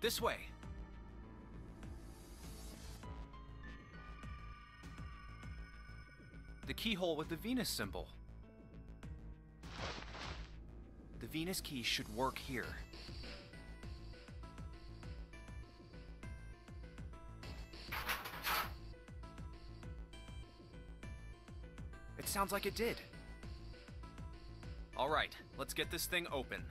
This way! The keyhole with the Venus symbol. The Venus key should work here. It sounds like it did. All right, let's get this thing open.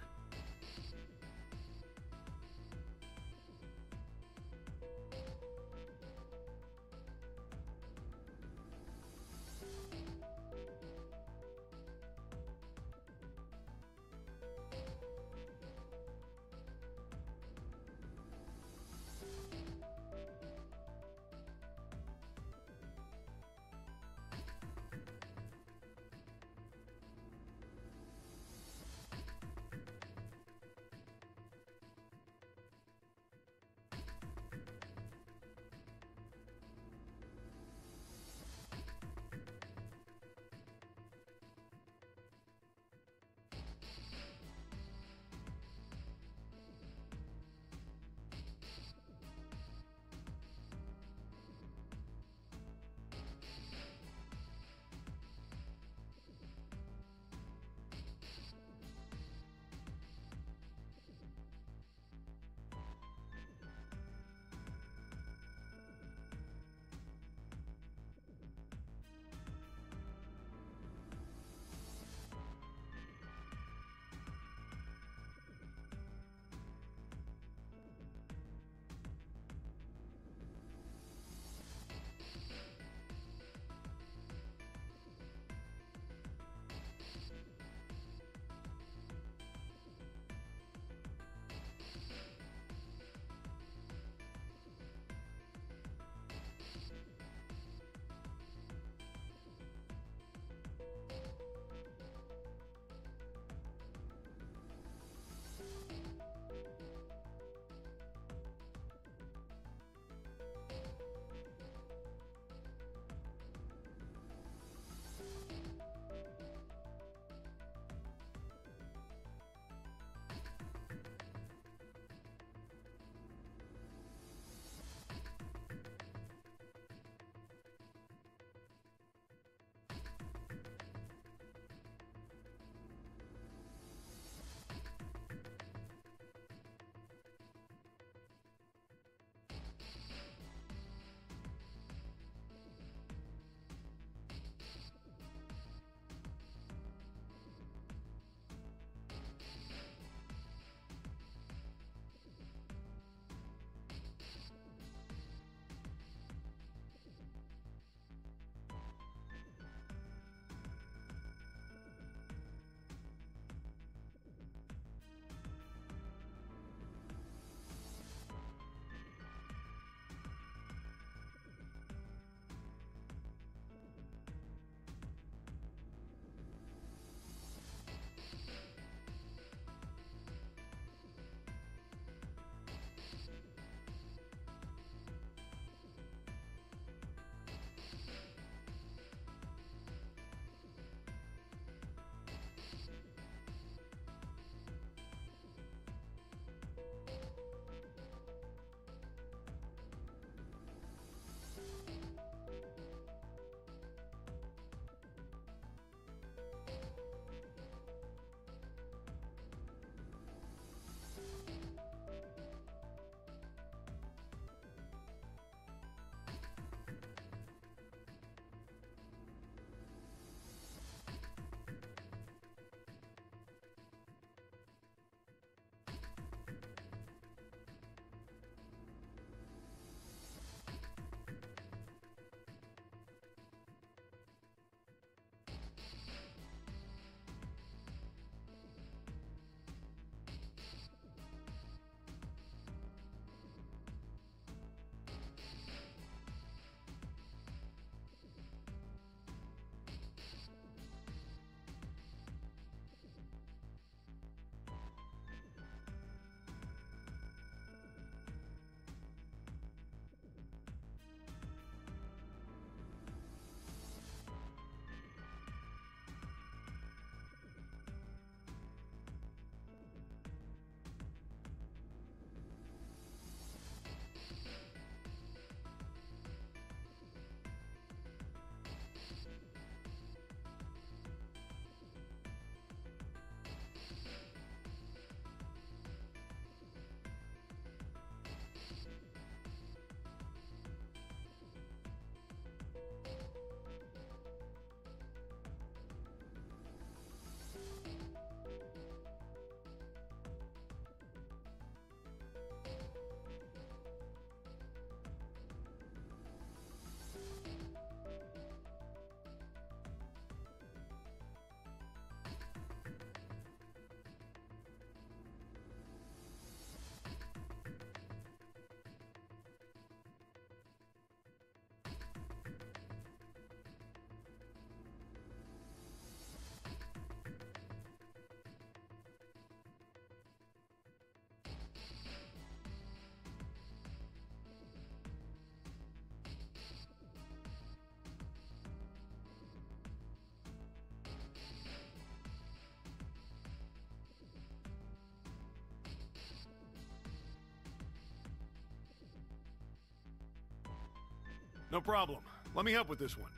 No problem. Let me help with this one.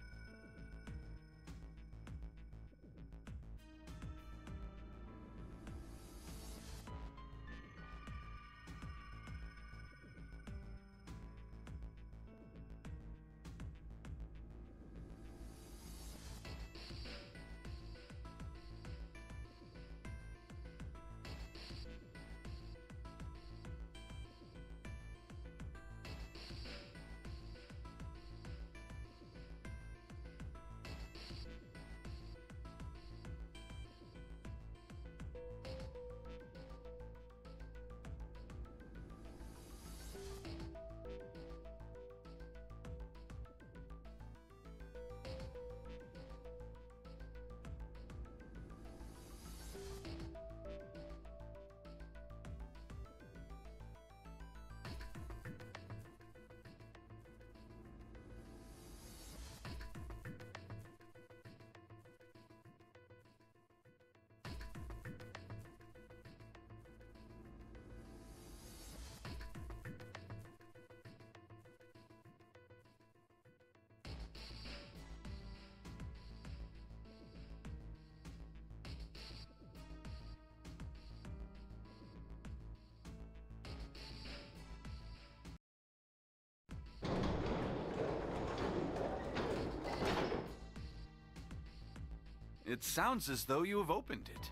It sounds as though you have opened it.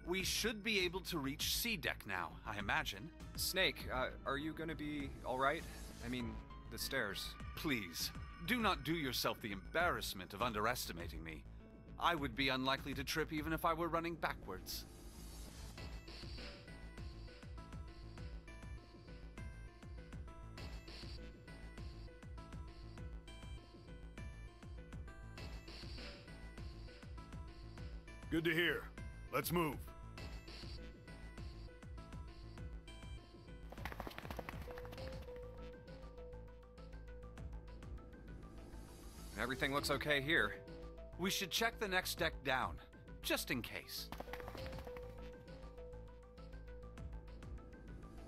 We should be able to reach C deck now, I imagine. Snake, are you gonna be alright? I mean, the stairs. Please, do not do yourself the embarrassment of underestimating me. I would be unlikely to trip even if I were running backwards. Good to hear. Let's move. Everything looks okay here. We should check the next deck down, just in case.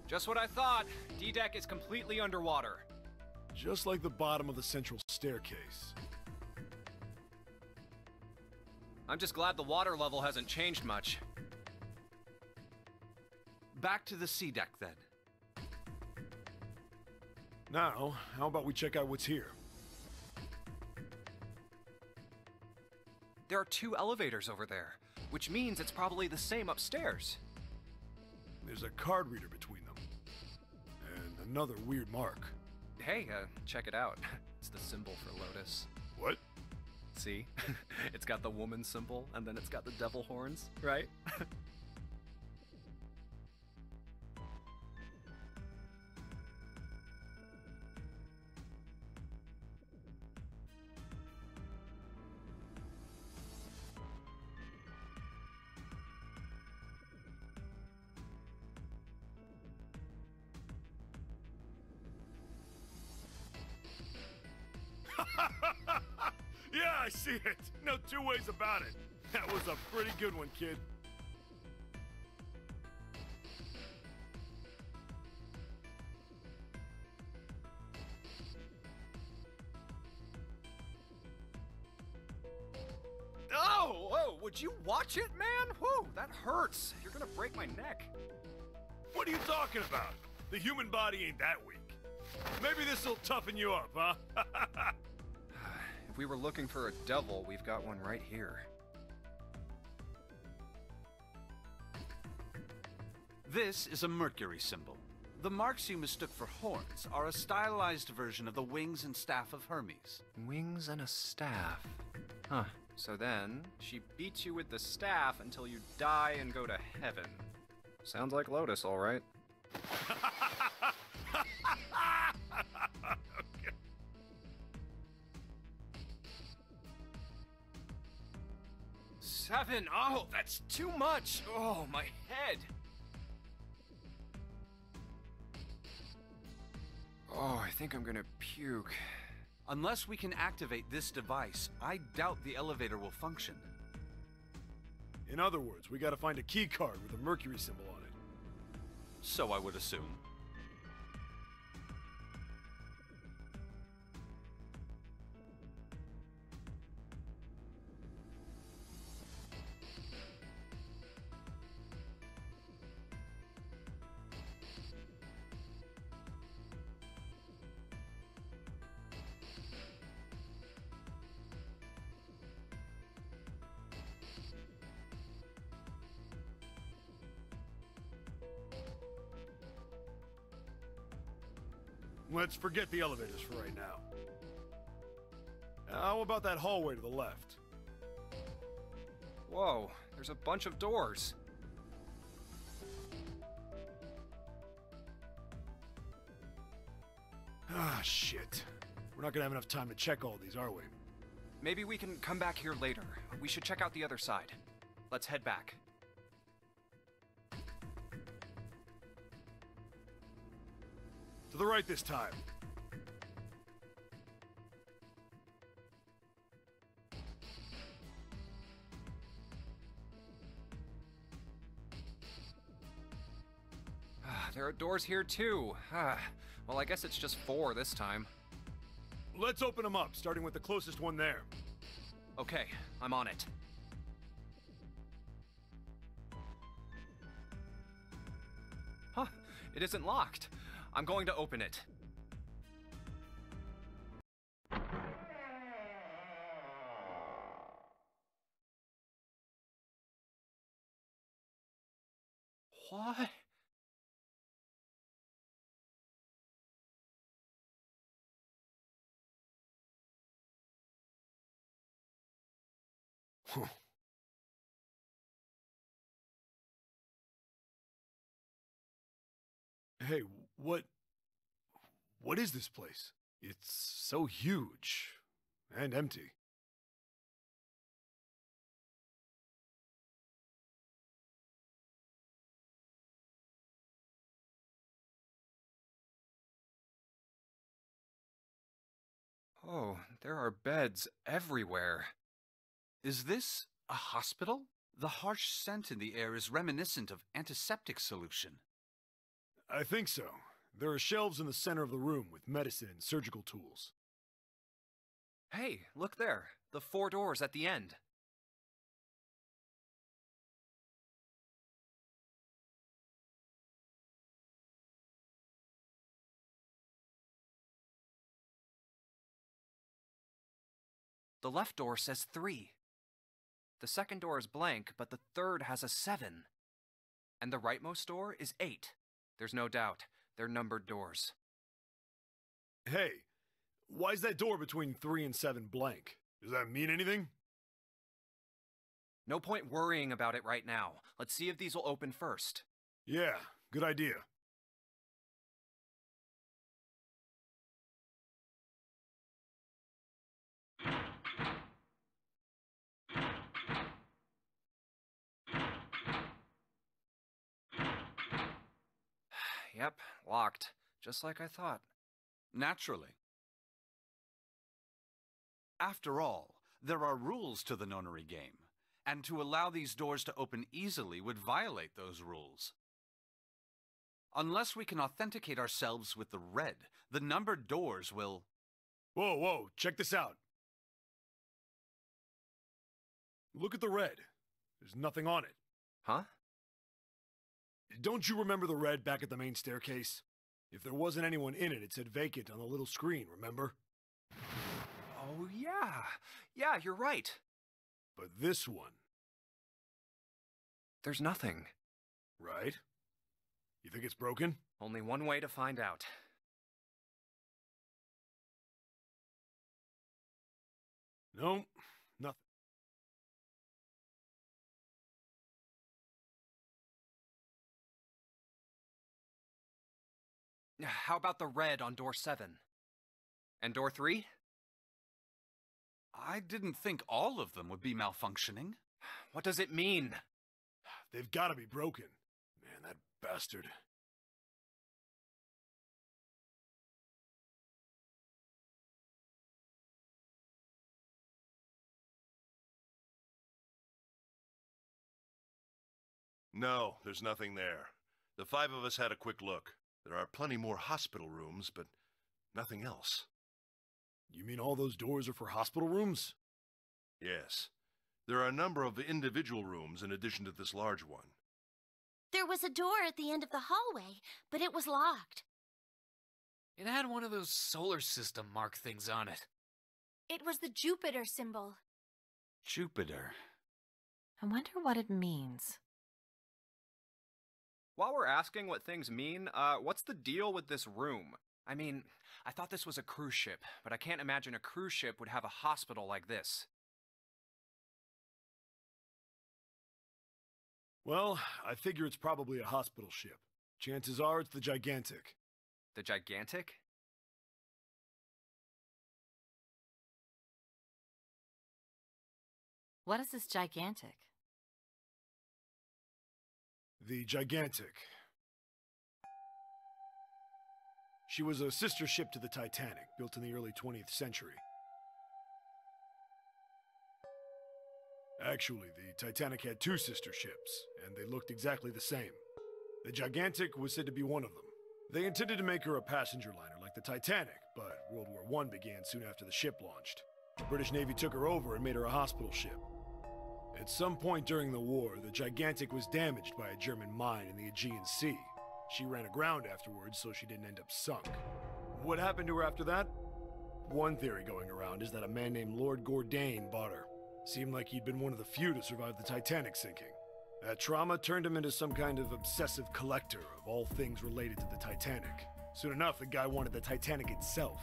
Just what I thought. D-deck is completely underwater. Just like the bottom of the central staircase. I'm just glad the water level hasn't changed much. Back to the C deck, then. Now, how about we check out what's here? There are 2 elevators over there, which means it's probably the same upstairs. There's a card reader between them. And another weird mark. Hey, check it out. It's the symbol for Lotus. What? See? It's got the woman symbol, and then it's got the devil horns, right? Yeah, I see it. No two ways about it. That was a pretty good one, kid. Oh, whoa, would you watch it, man? Whoa, that hurts. You're gonna break my neck. What are you talking about? The human body ain't that weak. Maybe this'll toughen you up, huh? If we were looking for a devil, we've got one right here. This is a Mercury symbol. The marks you mistook for horns are a stylized version of the wings and staff of Hermes. Wings and a staff. Huh. So then, she beats you with the staff until you die and go to heaven. Sounds like Lotus, all right. Okay. 7. Oh, that's too much. Oh, my head. Oh, I think I'm gonna puke. Unless we can activate this device, I doubt the elevator will function. In other words, we gotta find a key card with a Mercury symbol on it. So I would assume. Let's forget the elevators for right now. How about that hallway to the left? Whoa, there's a bunch of doors. Ah, shit. We're not gonna have enough time to check all these, are we? Maybe we can come back here later. We should check out the other side. Let's head back. To the right this time. There are doors here too. Well, I guess it's just 4 this time. Let's open them up, starting with the closest one there. Okay, I'm on it. Huh, it isn't locked. I'm going to open it. What? Hey, what is this place? It's so huge and empty. Oh, there are beds everywhere. Is this a hospital? The harsh scent in the air is reminiscent of antiseptic solution. I think so. There are shelves in the center of the room with medicine and surgical tools. Hey, look there. The 4 doors at the end. The left door says 3. The second door is blank, but the third has a 7. And the rightmost door is 8. There's no doubt. They're numbered doors. Hey, why is that door between 3 and 7 blank? Does that mean anything? No point worrying about it right now. Let's see if these will open first. Yeah, good idea. Yep, locked. Just like I thought. Naturally. After all, there are rules to the nonary game, and to allow these doors to open easily would violate those rules. Unless we can authenticate ourselves with the red, the numbered doors will... Whoa, check this out. Look at the red. There's nothing on it. Huh? Don't you remember the red back at the main staircase? If there wasn't anyone in it, it said vacant on the little screen, remember? Oh, yeah. Yeah, you're right. But this one... There's nothing. Right? You think it's broken? Only one way to find out. No, nothing. How about the red on door 7? And door 3? I didn't think all of them would be malfunctioning. What does it mean? They've got to be broken. Man, that bastard. No, there's nothing there. The 5 of us had a quick look. There are plenty more hospital rooms, but nothing else. You mean all those doors are for hospital rooms? Yes. There are a number of individual rooms in addition to this large one. There was a door at the end of the hallway, but it was locked. It had one of those solar system mark things on it. It was the Jupiter symbol. Jupiter. I wonder what it means. While we're asking what things mean, what's the deal with this room? I mean, I thought this was a cruise ship, but I can't imagine a cruise ship would have a hospital like this. Well, I figure it's probably a hospital ship. Chances are it's the Gigantic. The Gigantic? What is this gigantic? The Gigantic. She was a sister ship to the Titanic, built in the early 20th century. Actually, the Titanic had two sister ships, and they looked exactly the same. The Gigantic was said to be one of them. They intended to make her a passenger liner like the Titanic, but World War I began soon after the ship launched. The British Navy took her over and made her a hospital ship. At some point during the war, the Gigantic was damaged by a German mine in the Aegean Sea. She ran aground afterwards, so she didn't end up sunk. What happened to her after that? One theory going around is that a man named Lord Gordain bought her. Seemed like he'd been one of the few to survive the Titanic sinking. That trauma turned him into some kind of obsessive collector of all things related to the Titanic. Soon enough, the guy wanted the Titanic itself.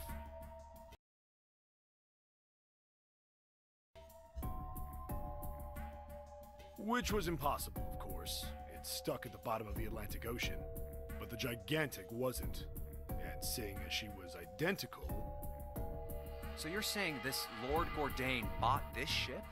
Which was impossible, of course. It's stuck at the bottom of the Atlantic Ocean. But the Gigantic wasn't. And seeing as she was identical... So you're saying this Lord Gordain bought this ship?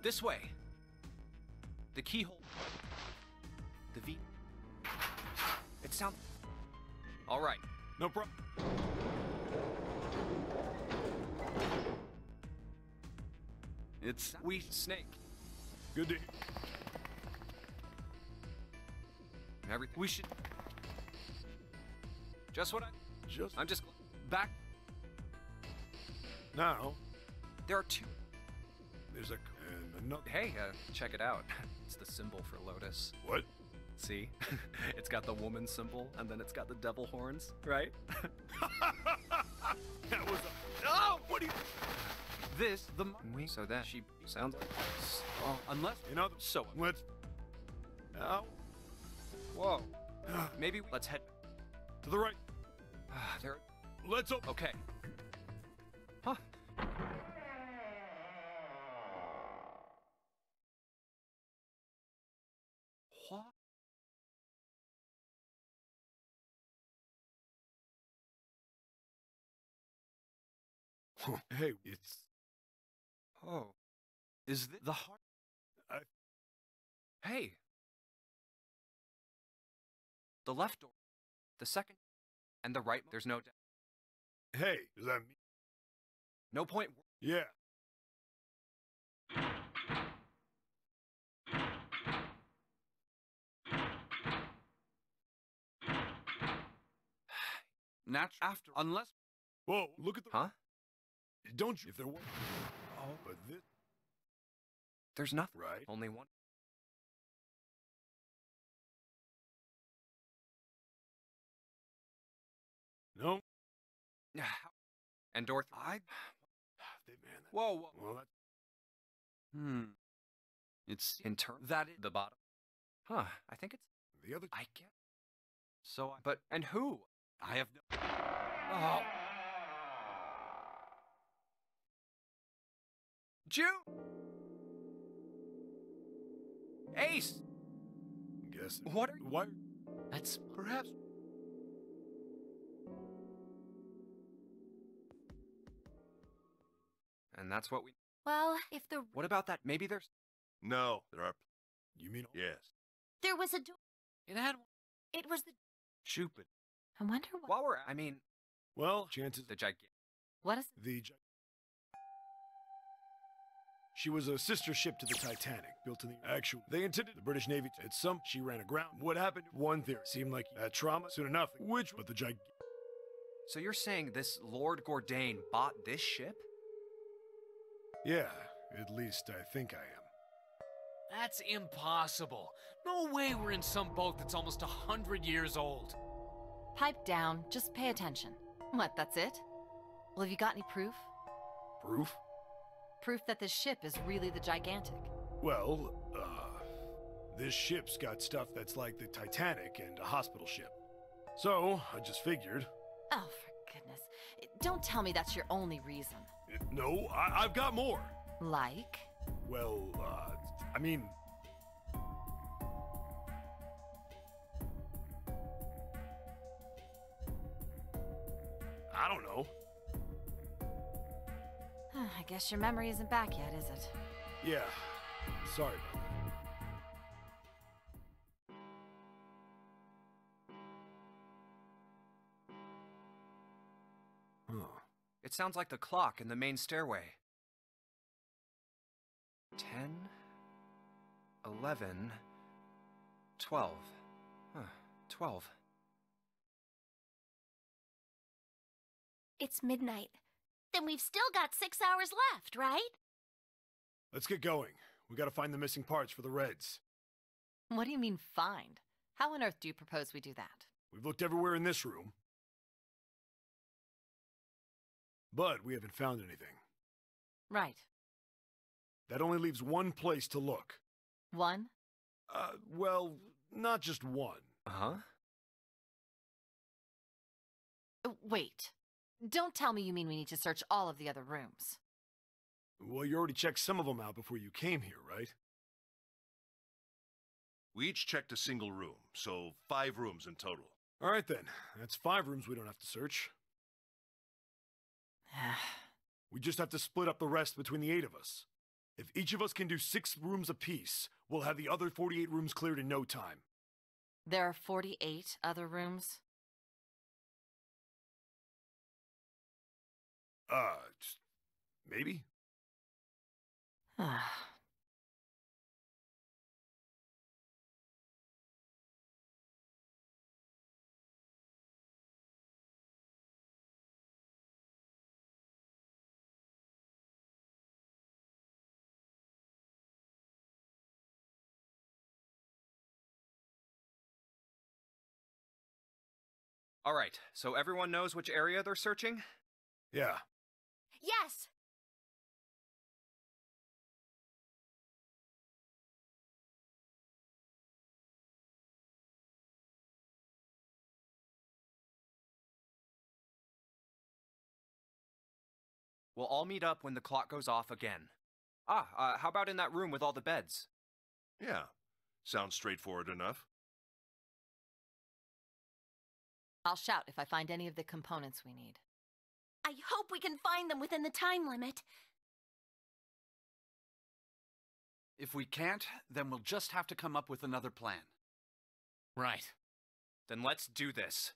This way. The keyhole. The V. It sounds... All right. No problem. It's We snake. Good to... Everything. We should... Just what I... Just... I'm just... Back... Now, There are two... there's a... and another... Hey, check it out. It's the symbol for Lotus. What? See? It's got the woman symbol, and then it's got the devil horns, right? That was a... Oh! What do you... this, the... So that she sounds... Oh, unless... You know... So, Let's... Now... Whoa. Maybe let's head... To the right. There... Let's open... Okay. Huh. What? Hey, it's... Oh. is the heart... Hey. The left door. The second. And the right. There's no... Hey, does that mean... No point... Yeah. after... unless... Whoa, look at the... Huh? Don't you... If there were... Oh, but this... There's nothing. Right. Only one. No? How And Dorothy. Man, Whoa, whoa. well, that, It's In turn, that. the bottom. Huh. I think it's. the other. I get. So, But and who? I have no. Oh. June. Ace. Guess. What are you? Why? That's Perhaps. And that's what we. Well, if the What about that? Maybe there's. No, there are. You mean? Yes. there was a door, it had. it was the Stupid. I wonder what. While we're. I mean, Well, chances. the gigantic. What is. The. She was a sister ship to the Titanic, built in the actual. They intended the British Navy at some. She ran aground. What happened? One theory seemed like that trauma. Soon enough, which but the gig. So you're saying this Lord Gordain bought this ship? Yeah, at least I think I am. That's impossible. No way we're in some boat that's almost 100 years old. Pipe down, just pay attention. What, that's it? Well, have you got any proof? Proof? Proof that this ship is really the Gigantic. Well, this ship's got stuff that's like the Titanic and a hospital ship. So, I just figured. Oh, for goodness. Don't tell me that's your only reason. No, I've got more. Like? Well, I mean. I don't know. I guess your memory isn't back yet, is it? Yeah, sorry about that. Huh. It sounds like the clock in the main stairway. 10, 11, 12. Huh, 12. It's midnight. Then we've still got 6 hours left, right? Let's get going. We gotta find the missing parts for the Reds. What do you mean, find? How on earth do you propose we do that? We've looked everywhere in this room. But we haven't found anything. Right. That only leaves one place to look. One? Well, not just one. Uh-huh. Wait. Don't tell me you mean we need to search all of the other rooms. Well, you already checked some of them out before you came here, right? We each checked a single room, so 5 rooms in total. All right then. That's 5 rooms we don't have to search. We just have to split up the rest between the 8 of us. If each of us can do 6 rooms apiece, we'll have the other 48 rooms cleared in no time. There are 48 other rooms? Maybe? All right, so everyone knows which area they're searching? Yeah. Yes! We'll all meet up when the clock goes off again. How about in that room with all the beds? Yeah, sounds straightforward enough. I'll shout if I find any of the components we need. I hope we can find them within the time limit. If we can't, then we'll just have to come up with another plan. Right. Then let's do this.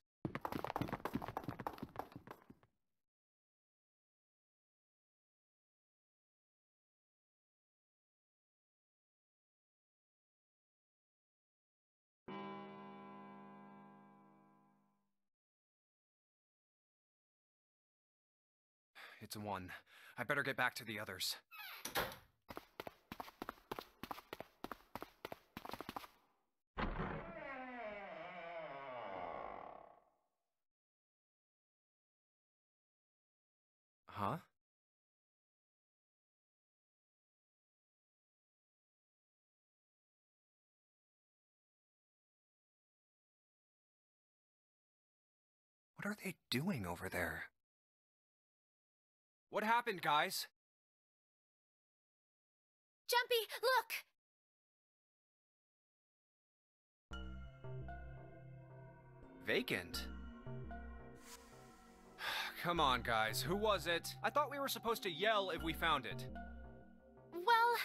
It's 1. I better get back to the others. Huh? What are they doing over there? What happened, guys? Jumpy, look! Vacant? Come on, guys. Who was it? I thought we were supposed to yell if we found it. Well...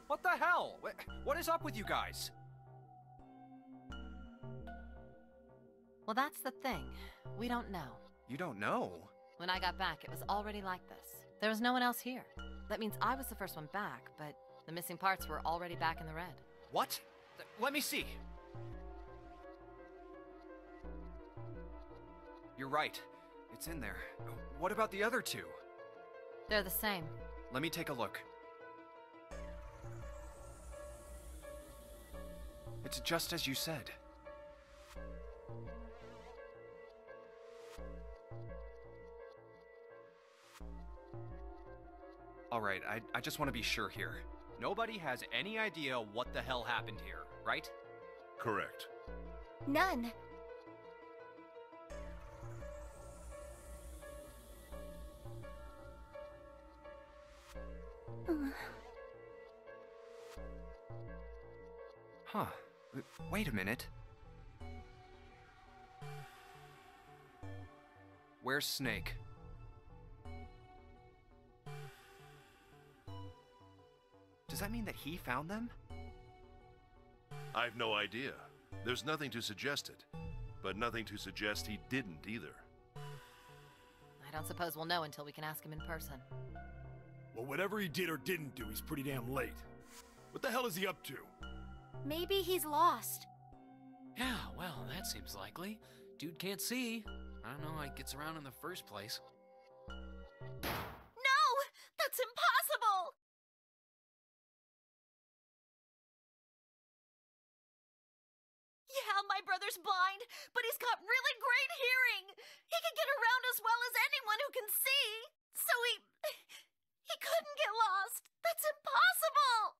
What the hell? What is up with you guys? Well, that's the thing. We don't know. You don't know? When I got back, it was already like this. There was no one else here. That means I was the first one back, but the missing parts were already back in the red. What? Let me see. You're right. It's in there. What about the other two? They're the same. Let me take a look. It's just as you said. Alright, I just want to be sure here. Nobody has any idea what the hell happened here, right? Correct. None. Huh. Wait a minute. Where's Snake? Does that mean that he found them? I've no idea. There's nothing to suggest it, but nothing to suggest he didn't either. I don't suppose we'll know until we can ask him in person. Well, whatever he did or didn't do, he's pretty damn late. What the hell is he up to? Maybe he's lost. Yeah, well, that seems likely. Dude can't see. I don't know how he gets around in the first place. No! That's impossible! Yeah, my brother's blind, but he's got really great hearing. He can get around as well as anyone who can see. So he couldn't get lost. That's impossible!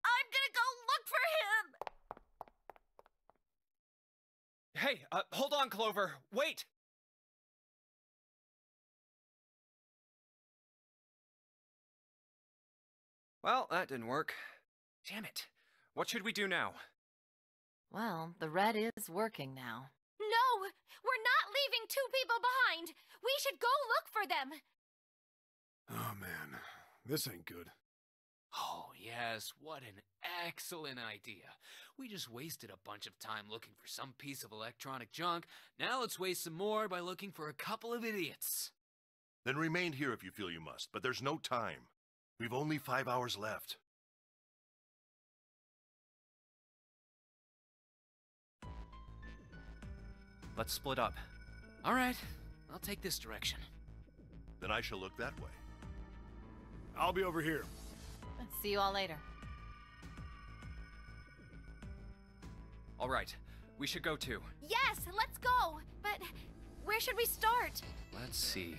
I'm gonna go look for him! Hey, hold on, Clover. Wait! Well, that didn't work. Damn it. What should we do now? Well, the red is working now. No! We're not leaving two people behind! We should go look for them! Oh, man. This ain't good. Oh, yes, what an excellent idea. We just wasted a bunch of time looking for some piece of electronic junk. Now let's waste some more by looking for a couple of idiots. Then remain here if you feel you must, but there's no time. We've only 5 hours left. Let's split up. All right, I'll take this direction. Then I shall look that way. I'll be over here. See you all later. All right, we should go too. Yes, let's go! But where should we start? Let's see.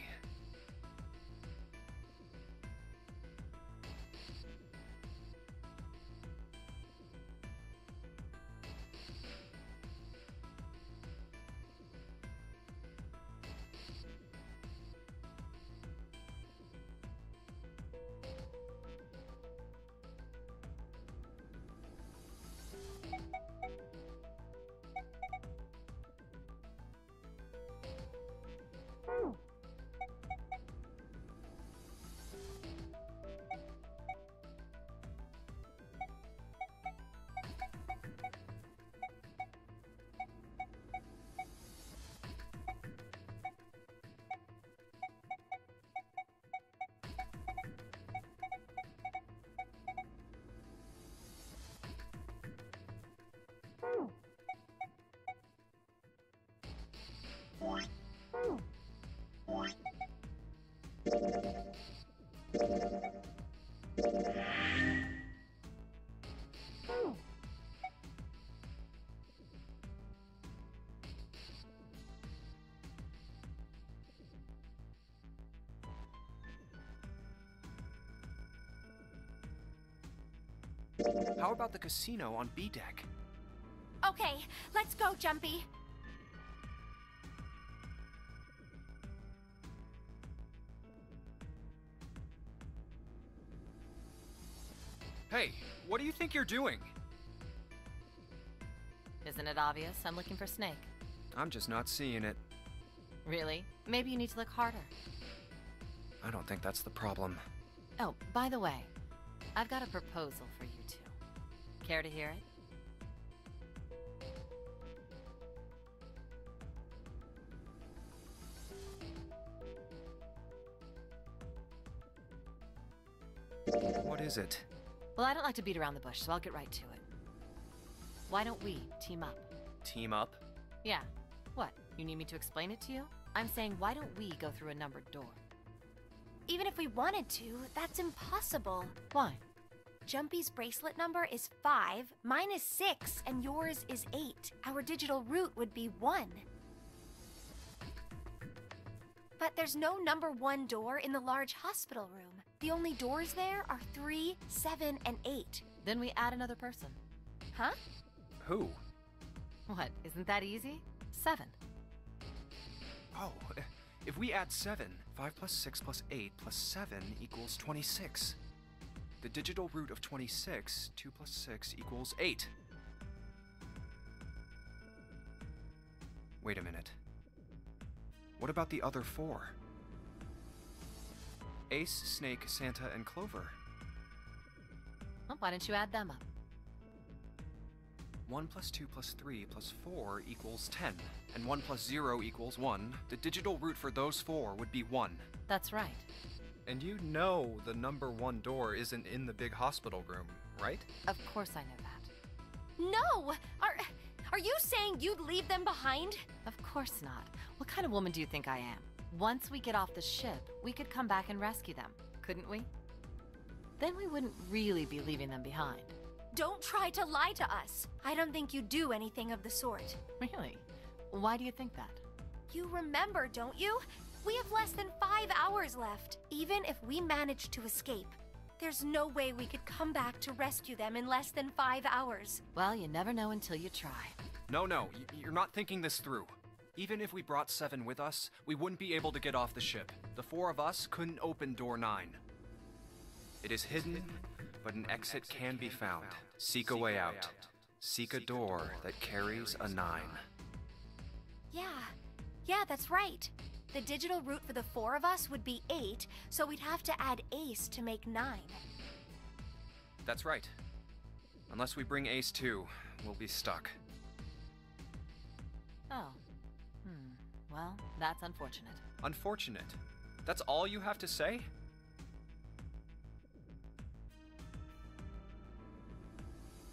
How about the casino on B deck? Okay, let's go, Jumpy. Hey, what do you think you're doing? Isn't it obvious? I'm looking for Snake. I'm just not seeing it. Really? Maybe you need to look harder. I don't think that's the problem. Oh, by the way, I've got a proposal for you two. Care to hear it? What is it? Well, I don't like to beat around the bush, so I'll get right to it. Why don't we team up? Team up? Yeah. What? You need me to explain it to you? I'm saying, why don't we go through a numbered door? Even if we wanted to, that's impossible. Why? Jumpy's bracelet number is 5, mine is 6, and yours is 8. Our digital route would be 1. But there's no number 1 door in the large hospital room. The only doors there are 3, 7, and 8. Then we add another person. Huh? Who? What? Isn't that easy? 7. Oh, if we add 7, 5 plus 6 plus 8 plus 7 equals 26. The digital root of 26, 2 plus 6 equals 8. Wait a minute. What about the other 4? Ace, Snake, Santa, and Clover. Well, why don't you add them up? 1 plus 2 plus 3 plus 4 equals 10, and 1 plus 0 equals 1. The digital root for those 4 would be 1. That's right. And you know the number 1 door isn't in the big hospital room, right? Of course I know that. No! Are you saying you'd leave them behind? Of course not. What kind of woman do you think I am? Once we get off the ship, we could come back and rescue them, couldn't we? Then we wouldn't really be leaving them behind. Don't try to lie to us. I don't think you do anything of the sort. Really? Why do you think that? You remember, don't you? We have less than 5 hours left. Even if we manage to escape, there's no way we could come back to rescue them in less than 5 hours. Well, you never know until you try. No, you're not thinking this through. Even if we brought 7 with us, we wouldn't be able to get off the ship. The 4 of us couldn't open door 9. It is hidden, but an exit can be found. Seek a way out. Seek a door that carries a 9. Yeah, that's right. The digital route for the 4 of us would be 8, so we'd have to add Ace to make 9. That's right. Unless we bring Ace too, we'll be stuck. Oh. Well, that's unfortunate. Unfortunate? That's all you have to say?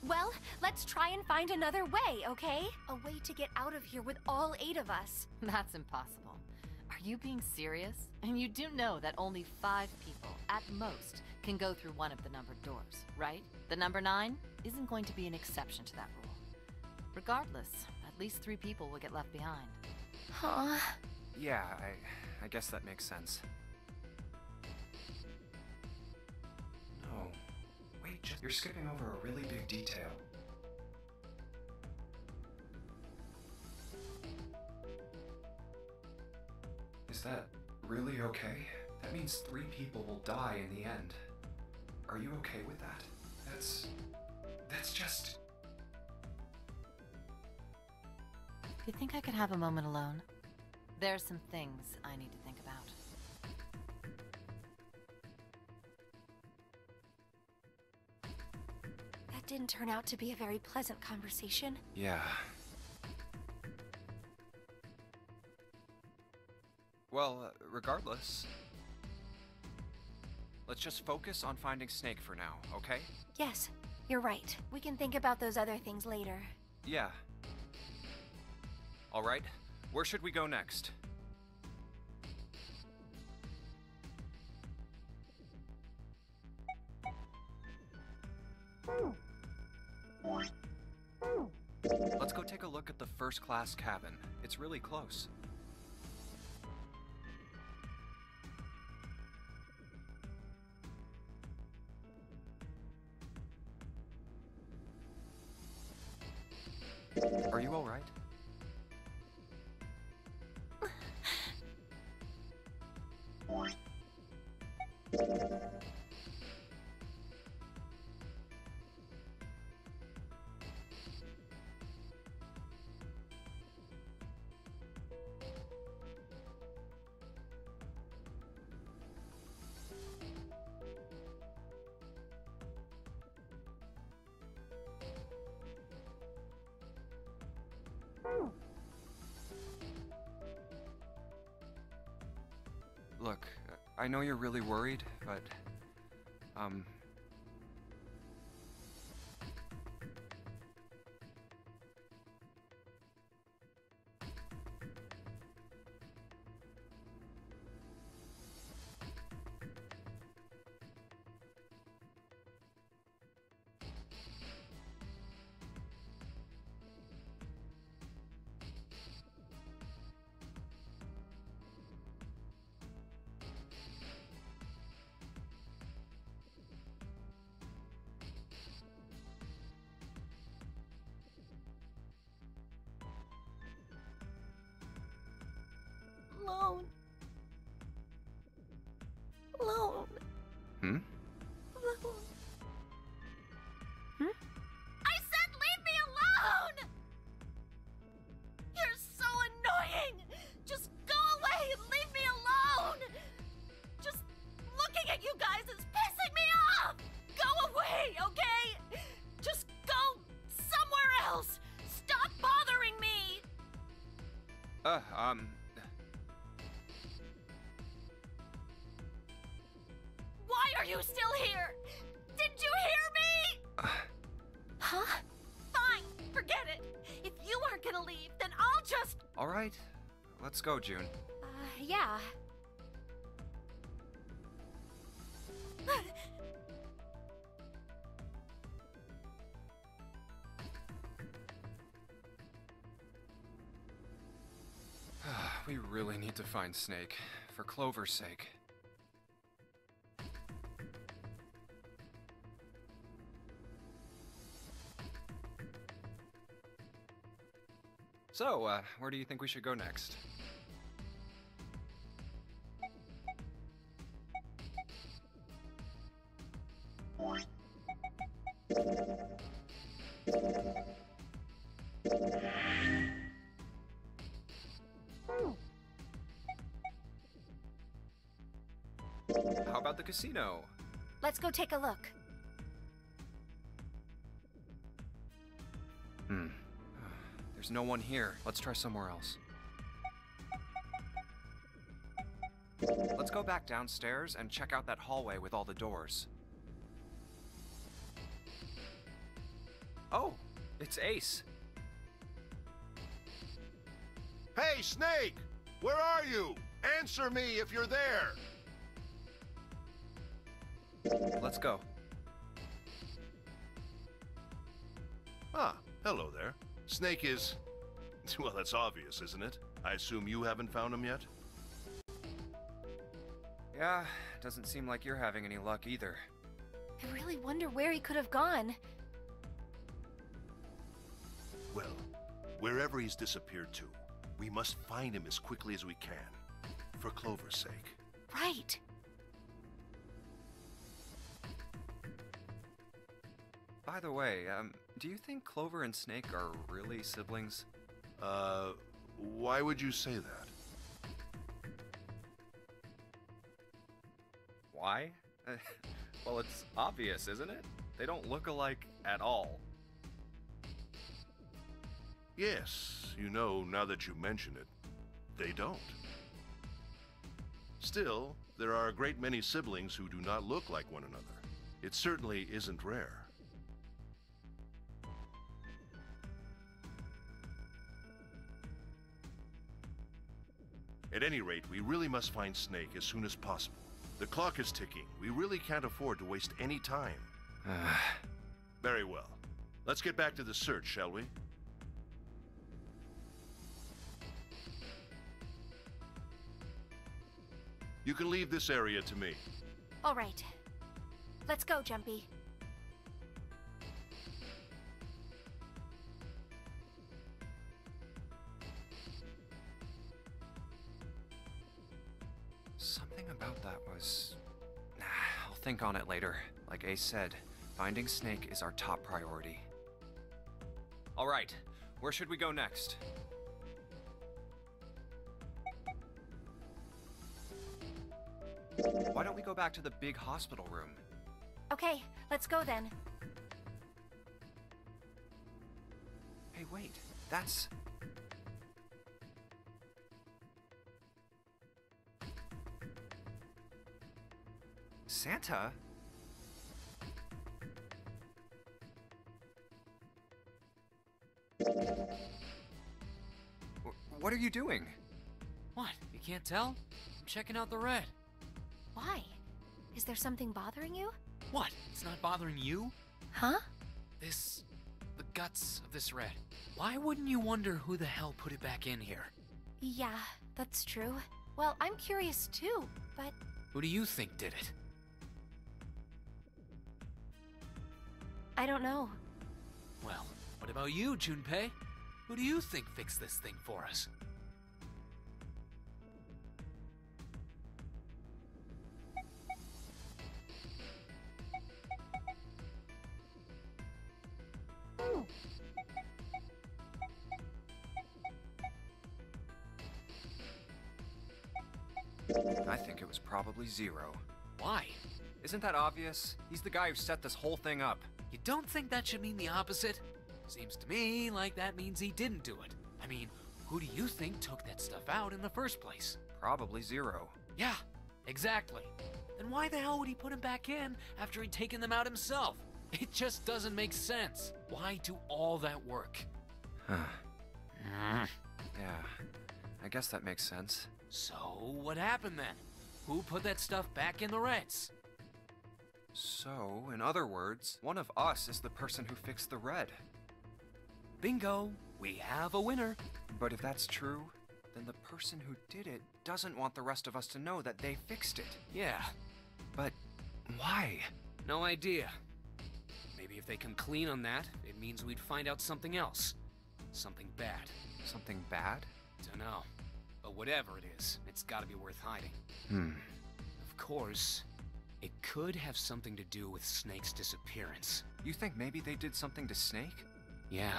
Well, let's try and find another way, okay? A way to get out of here with all 8 of us. That's impossible. Are you being serious? And you do know that only 5 people, at most, can go through one of the numbered doors, right? The number 9 isn't going to be an exception to that rule. Regardless, at least 3 people will get left behind. Huh? Yeah, I guess that makes sense. No. Wait, you're skipping over a really big detail. Is that really okay? That means 3 people will die in the end. Are you okay with that? That's just... Do you think I could have a moment alone? There's some things I need to think about. That didn't turn out to be a very pleasant conversation. Yeah. Well, regardless, let's just focus on finding Snake for now, okay? Yes, you're right. We can think about those other things later. Yeah. All right, Where should we go next? Let's go take a look at the first class cabin. It's really close. Are you all right? Look, I know you're really worried, but, Lone. Lone. Hmm? Lone. I said leave me alone! You're so annoying! Just go away and leave me alone! Just looking at you guys is pissing me off! Go away, okay? Just go somewhere else! Stop bothering me! Why are you still here? Did you hear me? Huh? Fine, forget it. If you aren't gonna leave, then I'll just... All right. Let's go, June. Yeah. We really need to find Snake, for Clover's sake. So, where do you think we should go next? How about the casino? Let's go take a look. There's no one here. Let's try somewhere else. Let's go back downstairs and check out that hallway with all the doors. Oh, it's Ace. Hey, Snake! Where are you? Answer me if you're there! Let's go. Ah, hello there. Snake is... Well, that's obvious, isn't it? I assume you haven't found him yet? Yeah, doesn't seem like you're having any luck either. I really wonder where he could have gone. Well, wherever he's disappeared to, we must find him as quickly as we can. For Clover's sake. Right. By the way, do you think Clover and Snake are really siblings? Why would you say that? Why? Well, it's obvious, isn't it? They don't look alike at all. Yes, you know, now that you mention it, they don't. Still, there are a great many siblings who do not look like one another. It certainly isn't rare. At any rate, we really must find Snake as soon as possible. The clock is ticking. We really can't afford to waste any time. Very well. Let's get back to the search, shall we? You can leave this area to me. All right. Let's go, Jumpy. Something about that was... I'll think on it later. Like Ace said, finding Snake is our top priority. All right, where should we go next? Why don't we go back to the big hospital room? Okay, let's go then. Hey, wait, that's... Santa? What are you doing? What? You can't tell? I'm checking out the red. Why? Is there something bothering you? What? It's not bothering you? Huh? The guts of this red. Why wouldn't you wonder who the hell put it back in here? Yeah, that's true. Well, I'm curious too, but... Who do you think did it? I don't know. Well, what about you, Junpei? Who do you think fixed this thing for us? I think it was probably Zero. Why? Isn't that obvious? He's the guy who set this whole thing up. You don't think that should mean the opposite? Seems to me like that means he didn't do it. I mean, who do you think took that stuff out in the first place? Probably Zero. Yeah, exactly. Then why the hell would he put him back in after he'd taken them out himself? It just doesn't make sense. Why do all that work? Yeah, I guess that makes sense. So, what happened then? Who put that stuff back in the Reds? So, in other words, one of us is the person who fixed the red. Bingo! We have a winner. But if that's true, then the person who did it doesn't want the rest of us to know that they fixed it. Yeah, But why? no idea. Maybe if they come clean on that, it means we'd find out something else. Something bad. Something bad? Dunno. But whatever it is, it's gotta be worth hiding. Of course, it could have something to do with Snake's disappearance. You think maybe they did something to Snake? Yeah.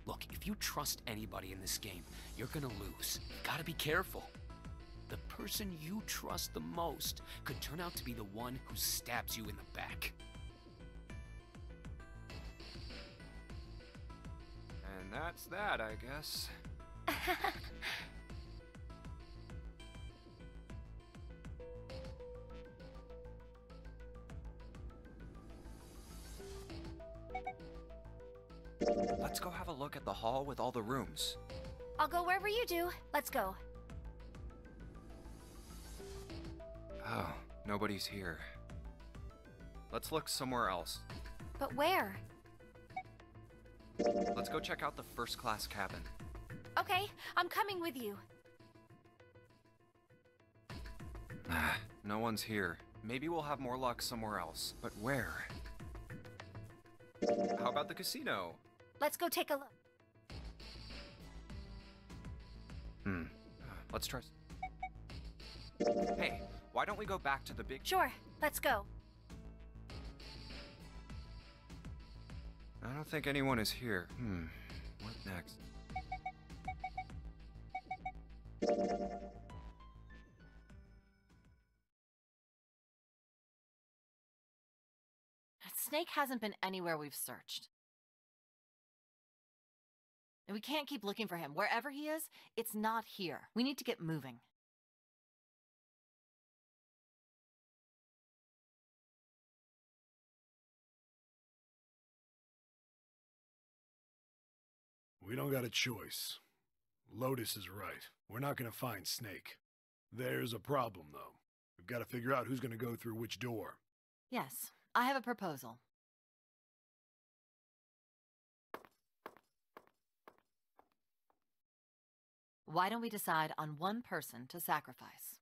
Look, if you trust anybody in this game, you're gonna lose. Gotta be careful. The person you trust the most could turn out to be the one who stabs you in the back. And that's that, I guess. Let's go have a look at the hall with all the rooms. I'll go wherever you do. Let's go. Oh, nobody's here. Let's look somewhere else. But where? Let's go check out the first class cabin. Okay, I'm coming with you. No one's here. Maybe we'll have more luck somewhere else. But where? How about the casino? Let's go take a look. Let's try. Hey, why don't we go back to the big... Sure, let's go. I don't think anyone is here. What next? Snake hasn't been anywhere we've searched. And we can't keep looking for him. Wherever he is, it's not here. We need to get moving. We don't got a choice. Lotus is right. We're not gonna find Snake. There's a problem, though. We've got to figure out who's gonna go through which door. Yes, I have a proposal. Why don't we decide on one person to sacrifice?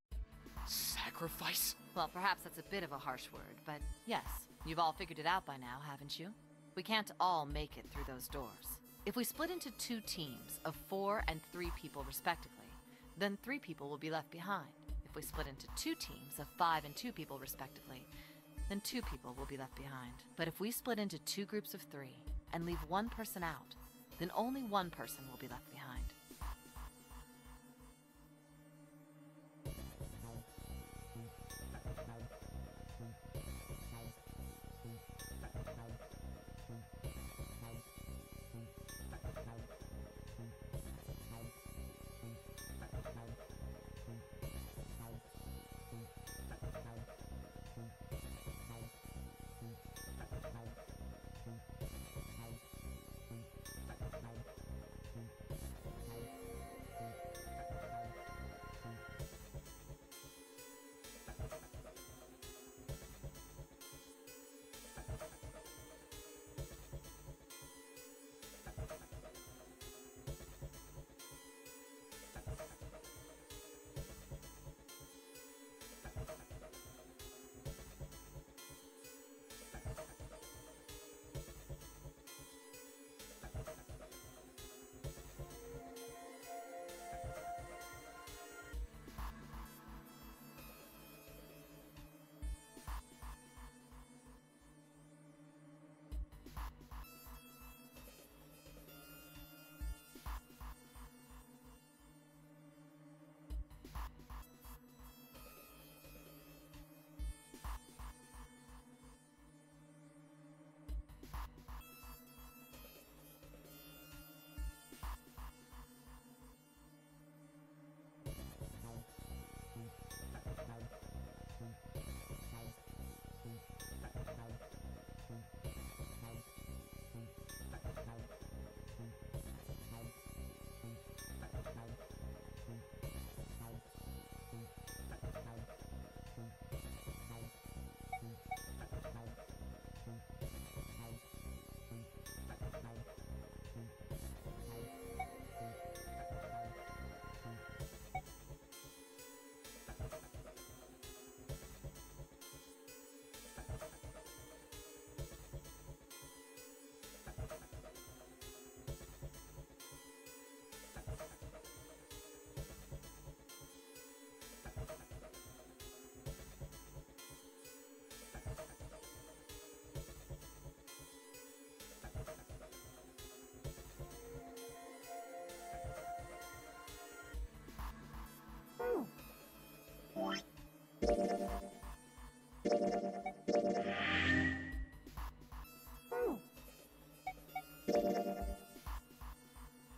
Sacrifice? Well, perhaps that's a bit of a harsh word, but yes, you've all figured it out by now, haven't you? We can't all make it through those doors. If we split into 2 teams of 4 and 3 people respectively, then 3 people will be left behind. If we split into 2 teams of 5 and 2 people respectively, then 2 people will be left behind. But if we split into 2 groups of 3 and leave 1 person out, then only 1 person will be left behind.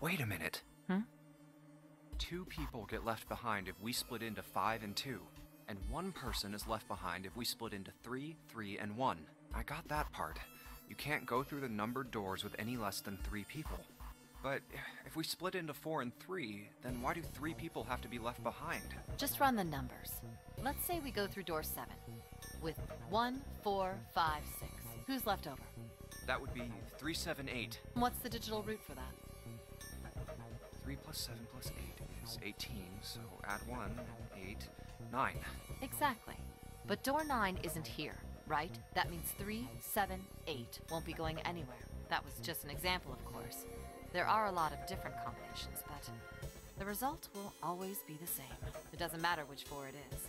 Wait a minute. Hmm? 2 people get left behind if we split into 5 and 2, and 1 person is left behind if we split into 3, 3, and 1. I got that part. You can't go through the numbered doors with any less than 3 people. But if we split into 4 and 3, then why do 3 people have to be left behind? Just run the numbers. Let's say we go through door 7 with 1, 4, 5, 6. Who's left over? That would be 3, 7, 8. What's the digital root for that? 3 plus 7 plus 8 is 18, so add 1, 8, 9. Exactly. But door 9 isn't here, right? That means 3, 7, 8 won't be going anywhere. That was just an example, of course. There are a lot of different combinations, but the result will always be the same. It doesn't matter which 4 it is.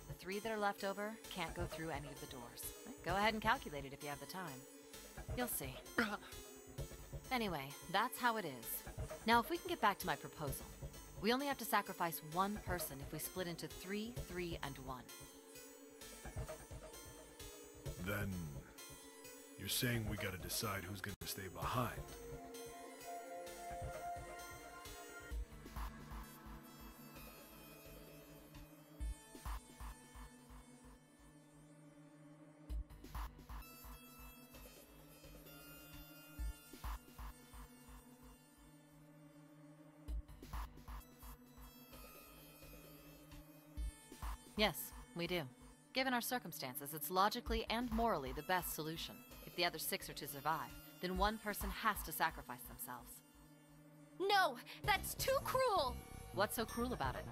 The 3 that are left over can't go through any of the doors. Go ahead and calculate it if you have the time. You'll see. Anyway, that's how it is. Now, if we can get back to my proposal, we only have to sacrifice 1 person if we split into 3, 3, and 1. Then, you're saying we gotta decide who's gonna stay behind. Yes, we do. Given our circumstances, it's logically and morally the best solution. If the other 6 are to survive, then one person has to sacrifice themselves. No, that's too cruel! What's so cruel about it?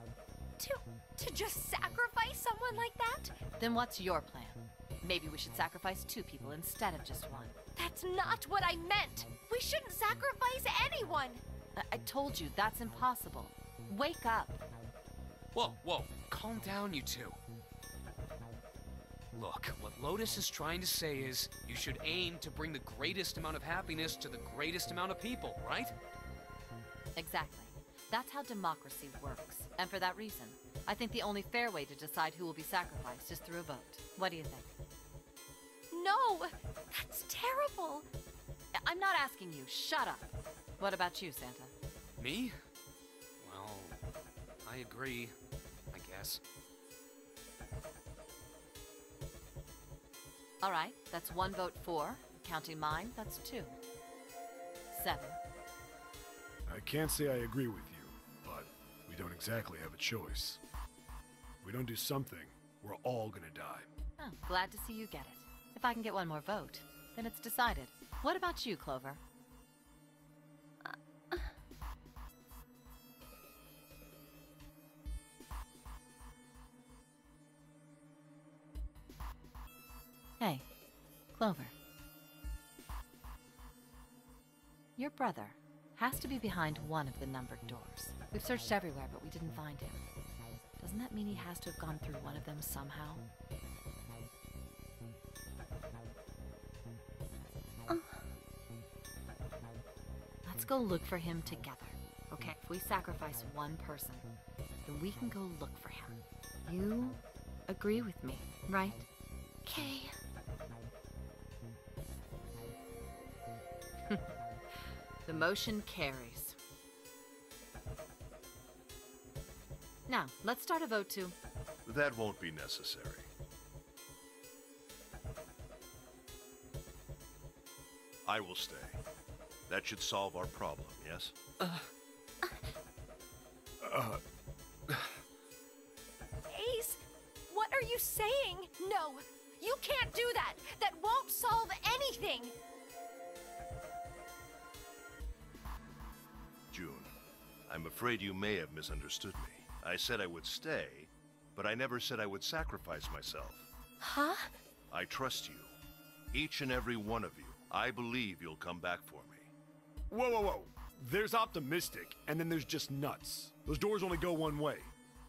To just sacrifice someone like that? Then what's your plan? Maybe we should sacrifice 2 people instead of just 1. That's not what I meant! We shouldn't sacrifice anyone! I told you, that's impossible. Wake up. Whoa, whoa, calm down, you two. Look, what Lotus is trying to say is, you should aim to bring the greatest amount of happiness to the greatest amount of people, right? Exactly. That's how democracy works. And for that reason, I think the only fair way to decide who will be sacrificed is through a vote. What do you think? No! That's terrible! I'm not asking you. Shut up. What about you, Santa? Me? Well, I agree, I guess. All right, that's 1 vote for. Counting mine, that's 2. 7. I can't say I agree with you, but we don't exactly have a choice. If we don't do something, we're all gonna die. Oh, glad to see you get it. If I can get 1 more vote, then it's decided. What about you, Clover? Hey, Clover. Your brother has to be behind one of the numbered doors. We've searched everywhere, but we didn't find him. Doesn't that mean he has to have gone through one of them somehow? Let's go look for him together. Okay, if we sacrifice 1 person, then we can go look for him. You agree with me, right? Okay. The motion carries. Now, let's start a vote to... That won't be necessary. I will stay. That should solve our problem, yes? Ace, what are you saying? No, you can't do that! That won't solve anything! June, I'm afraid you may have misunderstood me. I said I would stay, but I never said I would sacrifice myself. Huh? I trust you. Each and every one of you. I believe you'll come back for me. Whoa, whoa, whoa. There's optimistic, and then there's just nuts. Those doors only go one way.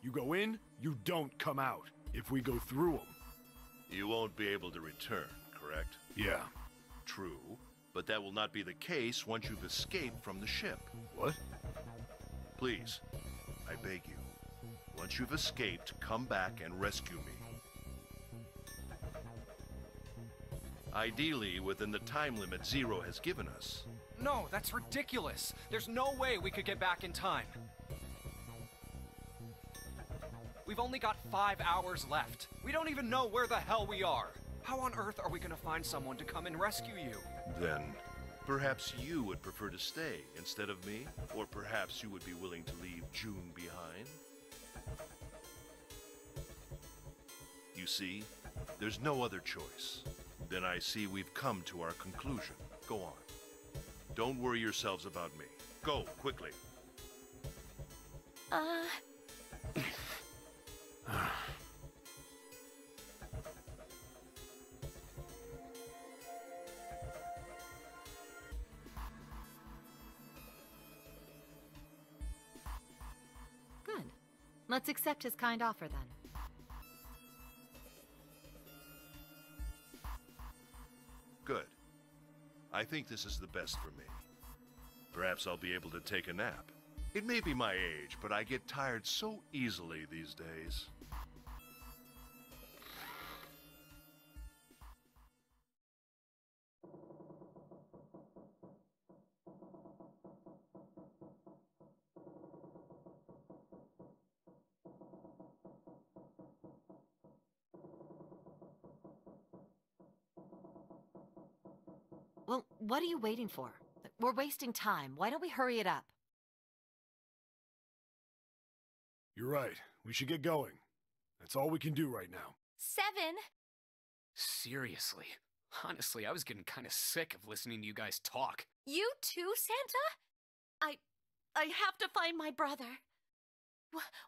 You go in, you don't come out. If we go through them. You won't be able to return, correct? Yeah. True, but that will not be the case once you've escaped from the ship. What? Please, I beg you. Once you've escaped, come back and rescue me. Ideally, within the time limit Zero has given us. No, that's ridiculous. There's no way we could get back in time. We've only got 5 hours left. We don't even know where the hell we are. How on earth are we gonna find someone to come and rescue you? Then, perhaps you would prefer to stay instead of me? Or perhaps you would be willing to leave June behind? You see, there's no other choice. Then I see we've come to our conclusion. Go on. Don't worry yourselves about me. Go, quickly. Good. Let's accept his kind offer then. Good. I think this is the best for me. Perhaps I'll be able to take a nap. It may be my age, but I get tired so easily these days. Well, what are you waiting for? We're wasting time. Why don't we hurry it up? You're right. We should get going. That's all we can do right now. 7. Seriously. Honestly, I was getting kind of sick of listening to you guys talk. You too, Santa? I have to find my brother.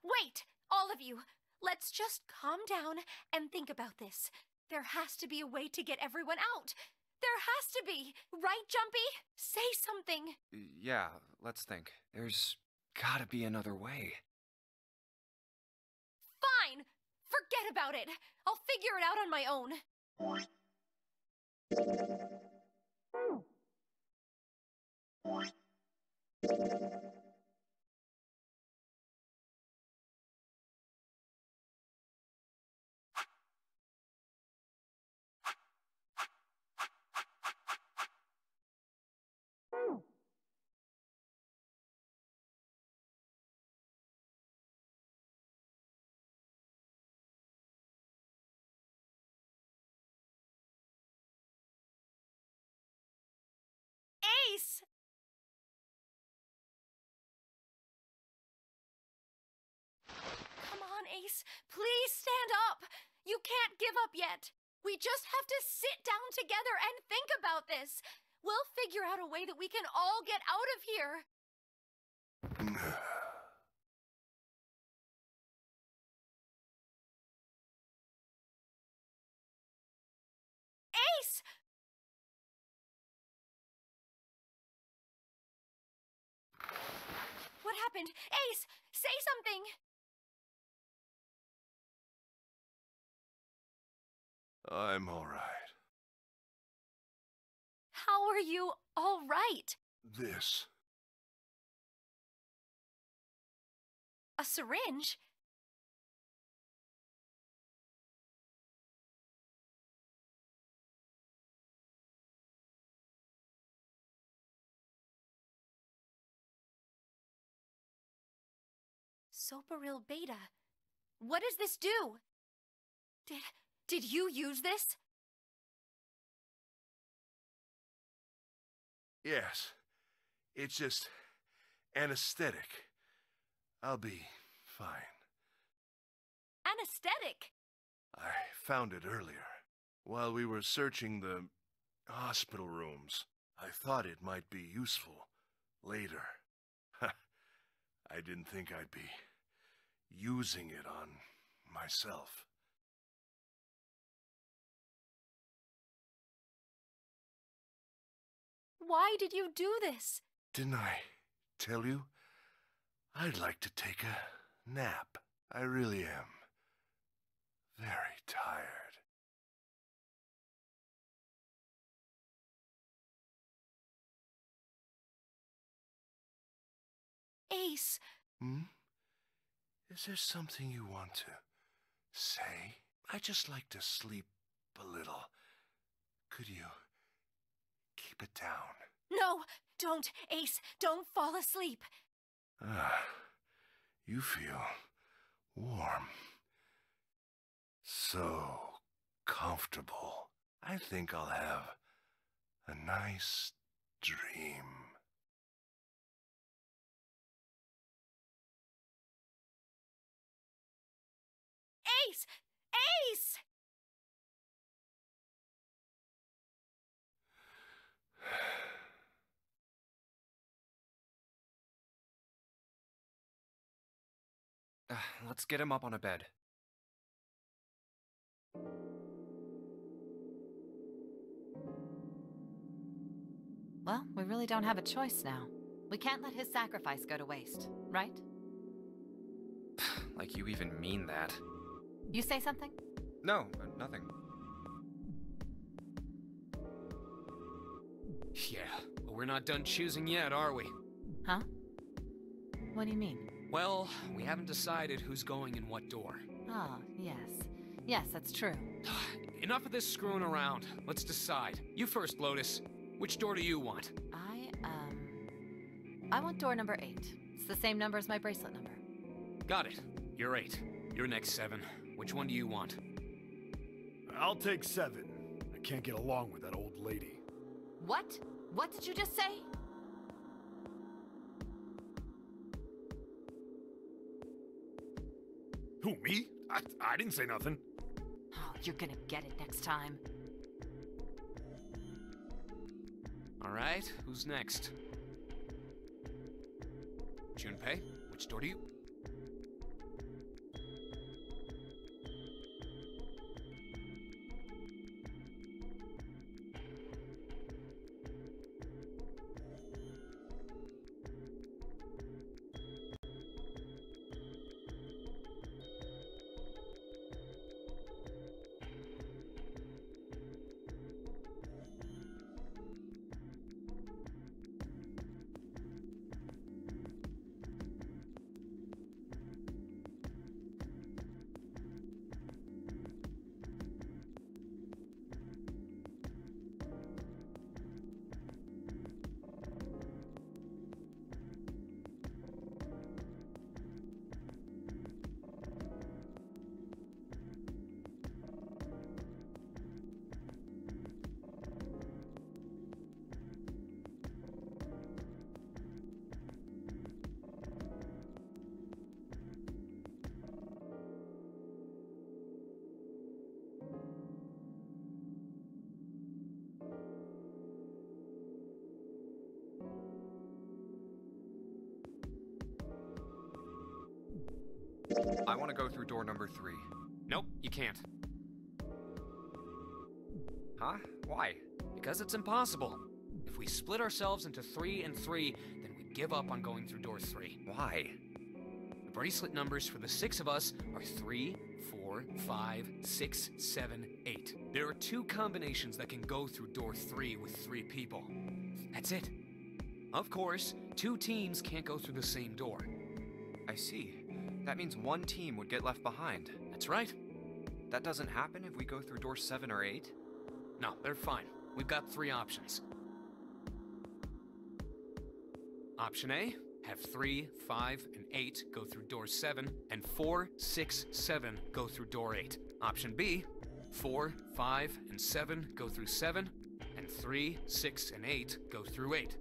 Wait, all of you. Let's just calm down and think about this. There has to be a way to get everyone out. There has to be. Right, Jumpy? Say something. Yeah, let's think. There's gotta be another way. Fine. Forget about it. I'll figure it out on my own. Ace! Come on, Ace. Please stand up. You can't give up yet. We just have to sit down together and think about this. We'll figure out a way that we can all get out of here. Ace! What happened? Ace, say something! I'm all right. How are you all right? This. A syringe? Soparil Beta. What does this do? Did you use this? Yes. It's just anesthetic. I'll be fine. Anesthetic? I found it earlier. While we were searching the hospital rooms, I thought it might be useful later. I didn't think I'd be using it on myself. Why did you do this? Didn't I tell you? I'd like to take a nap. I really am. Very tired. Ace. Is there something you want to say? I just like to sleep a little. Could you keep it down? No, don't, Ace. Don't fall asleep. You feel warm. So comfortable. I think I'll have a nice dream. Ace! Ace! Let's get him up on a bed. Well, we really don't have a choice now. We can't let his sacrifice go to waste, right? Like you even mean that. You say something? No, nothing. Yeah, but we're not done choosing yet, are we? Huh? What do you mean? Well, we haven't decided who's going in what door. Ah, yes. Yes, that's true. Enough of this screwing around. Let's decide. You first, Lotus. Which door do you want? I want door number 8. It's the same number as my bracelet number. Got it. You're 8. You're next, 7. Which one do you want? I'll take 7. I can't get along with that old lady. What? What did you just say? Who, me? I didn't say nothing. Oh, you're gonna get it next time. Alright, who's next? Junpei, which door do you... I want to go through door number 3. Nope, you can't. Huh? Why? Because it's impossible. If we split ourselves into 3 and 3, then we'd give up on going through door 3. Why? The bracelet numbers for the 6 of us are 3, 4, 5, 6, 7, 8. There are 2 combinations that can go through door 3 with 3 people. That's it. Of course, 2 teams can't go through the same door. I see. That means one team would get left behind. That's right. That doesn't happen if we go through door 7 or 8? No, they're fine. We've got 3 options. Option A, have 3, 5, and 8 go through door 7, and 4, 6, 7 go through door 8. Option B, 4, 5, and 7 go through 7, and 3, 6, and 8 go through 8.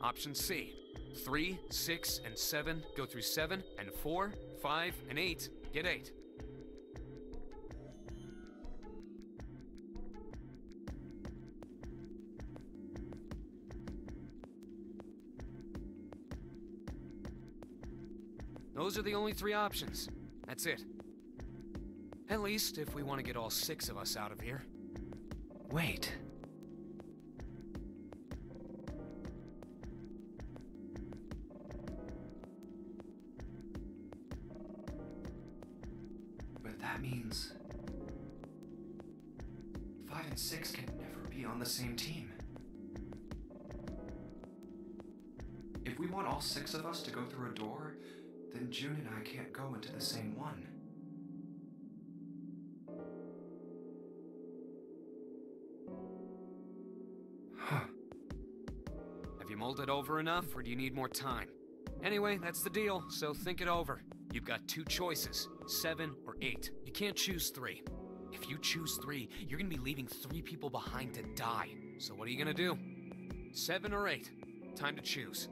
Option C, 3, 6, and 7 go through 7, and 4, 5, and 8 get 8. Those are the only 3 options. That's it. At least if we want to get all 6 of us out of here. Wait. But that means 5 and 6 can never be on the same team. If we want all 6 of us to go through a door, then June and I can't go into the same one. Huh. Have you mulled it over enough, or do you need more time? Anyway, that's the deal, so think it over. You've got 2 choices, 7 or 8. You can't choose 3. If you choose 3, you're gonna be leaving 3 people behind to die. So what are you gonna do? 7 or 8? Time to choose.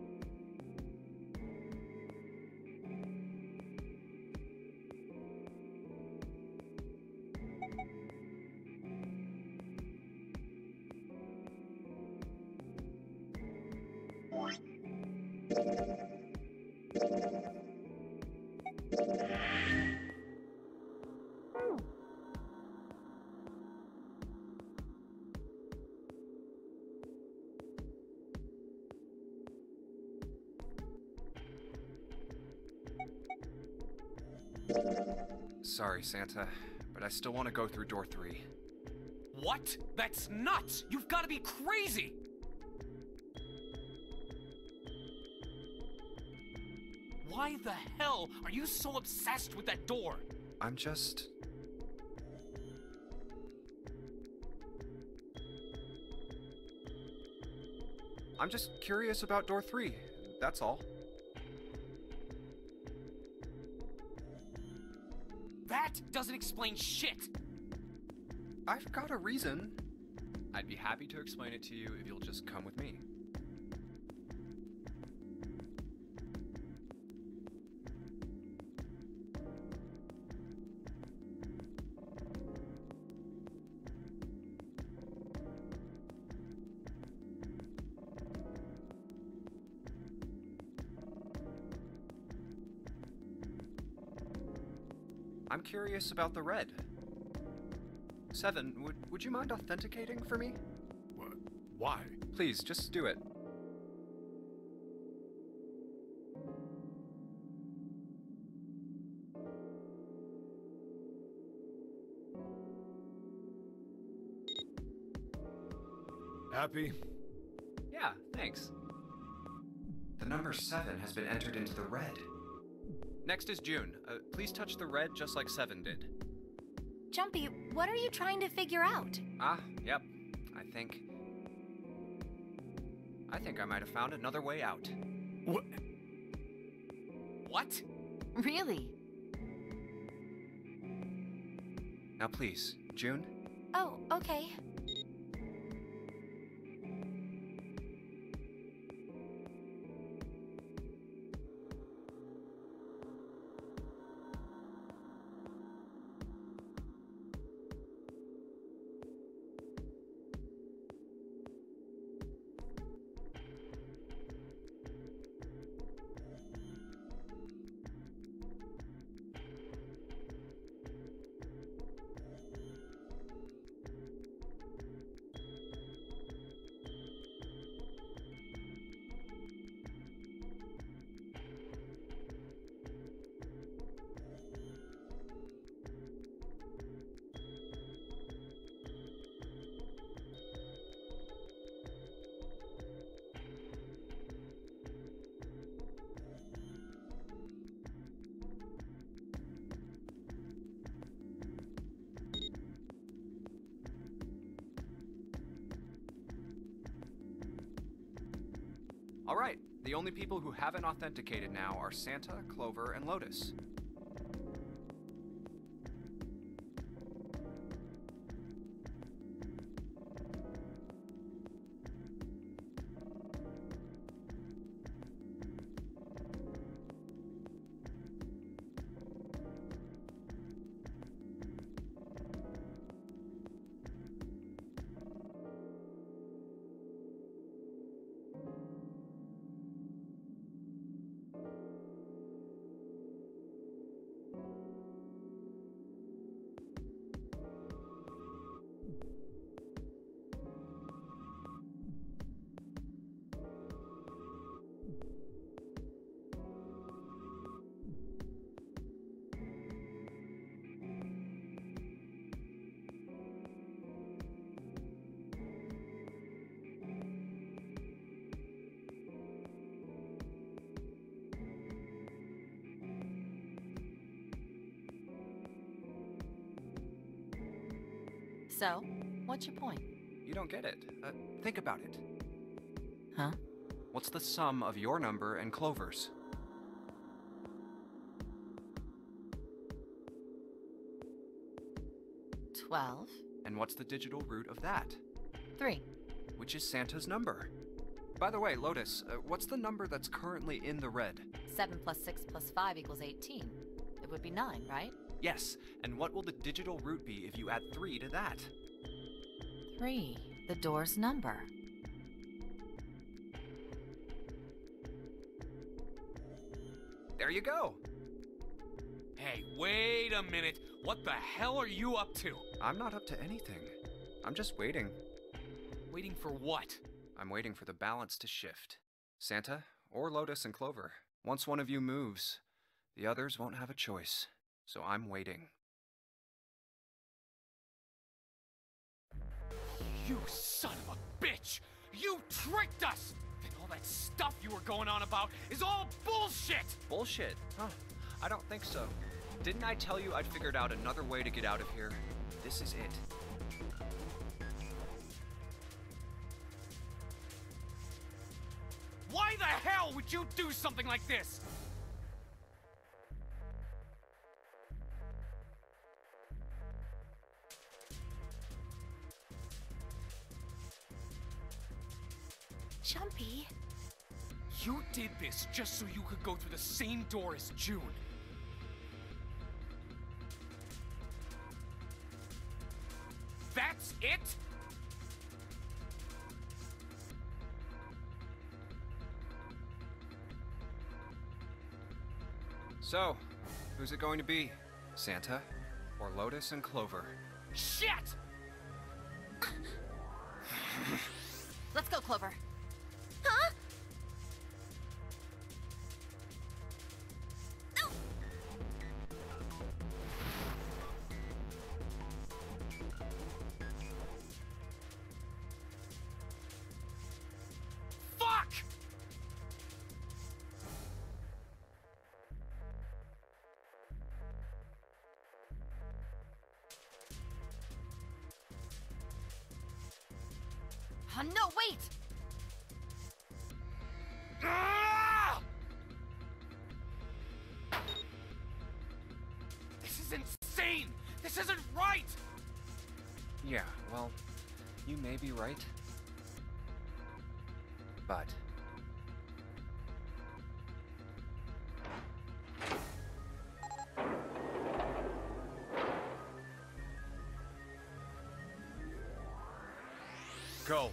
Sorry, Santa, but I still want to go through door 3. What? That's nuts! You've got to be crazy! Why the hell are you so obsessed with that door? I'm just... curious about door 3, that's all. That doesn't explain shit! I've got a reason. I'd be happy to explain it to you if you'll just come with me. I'm curious about the red. 7, would you mind authenticating for me? What? Why? Please, just do it. Happy? Yeah, thanks. The number 7 has been entered into the red. Next is June. Please touch the red just like 7 did. Jumpy, what are you trying to figure out? Yep. I think I might have found another way out. What? What? Really? Now please, June? Oh, okay. All right, the only people who haven't authenticated now are Santa, Clover, and Lotus. So, what's your point? You don't get it. Think about it. Huh? What's the sum of your number and Clover's? 12. And what's the digital root of that? 3. Which is Santa's number. By the way, Lotus, what's the number that's currently in the red? 7 plus 6 plus 5 equals 18. It would be 9, right? Yes, and what will the digital root be if you add 3 to that? 3. The door's number. There you go. Hey, wait a minute. What the hell are you up to? I'm not up to anything. I'm just waiting. Waiting for what? I'm waiting for the balance to shift. Santa, or Lotus and Clover. Once one of you moves, the others won't have a choice. So I'm waiting. You son of a bitch! You tricked us! And all that stuff you were going on about is all bullshit! Bullshit? Huh. I don't think so. Didn't I tell you I'd figured out another way to get out of here? This is it. Why the hell would you do something like this? Jumpy. You did this just so you could go through the same door as June. That's it? So, who's it going to be? Santa? Or Lotus and Clover? Shit! Let's go, Clover. Huh? Fuck! Oh, no, wait! Ah! This is insane! This isn't right! Yeah, well, you may be right. But... Go.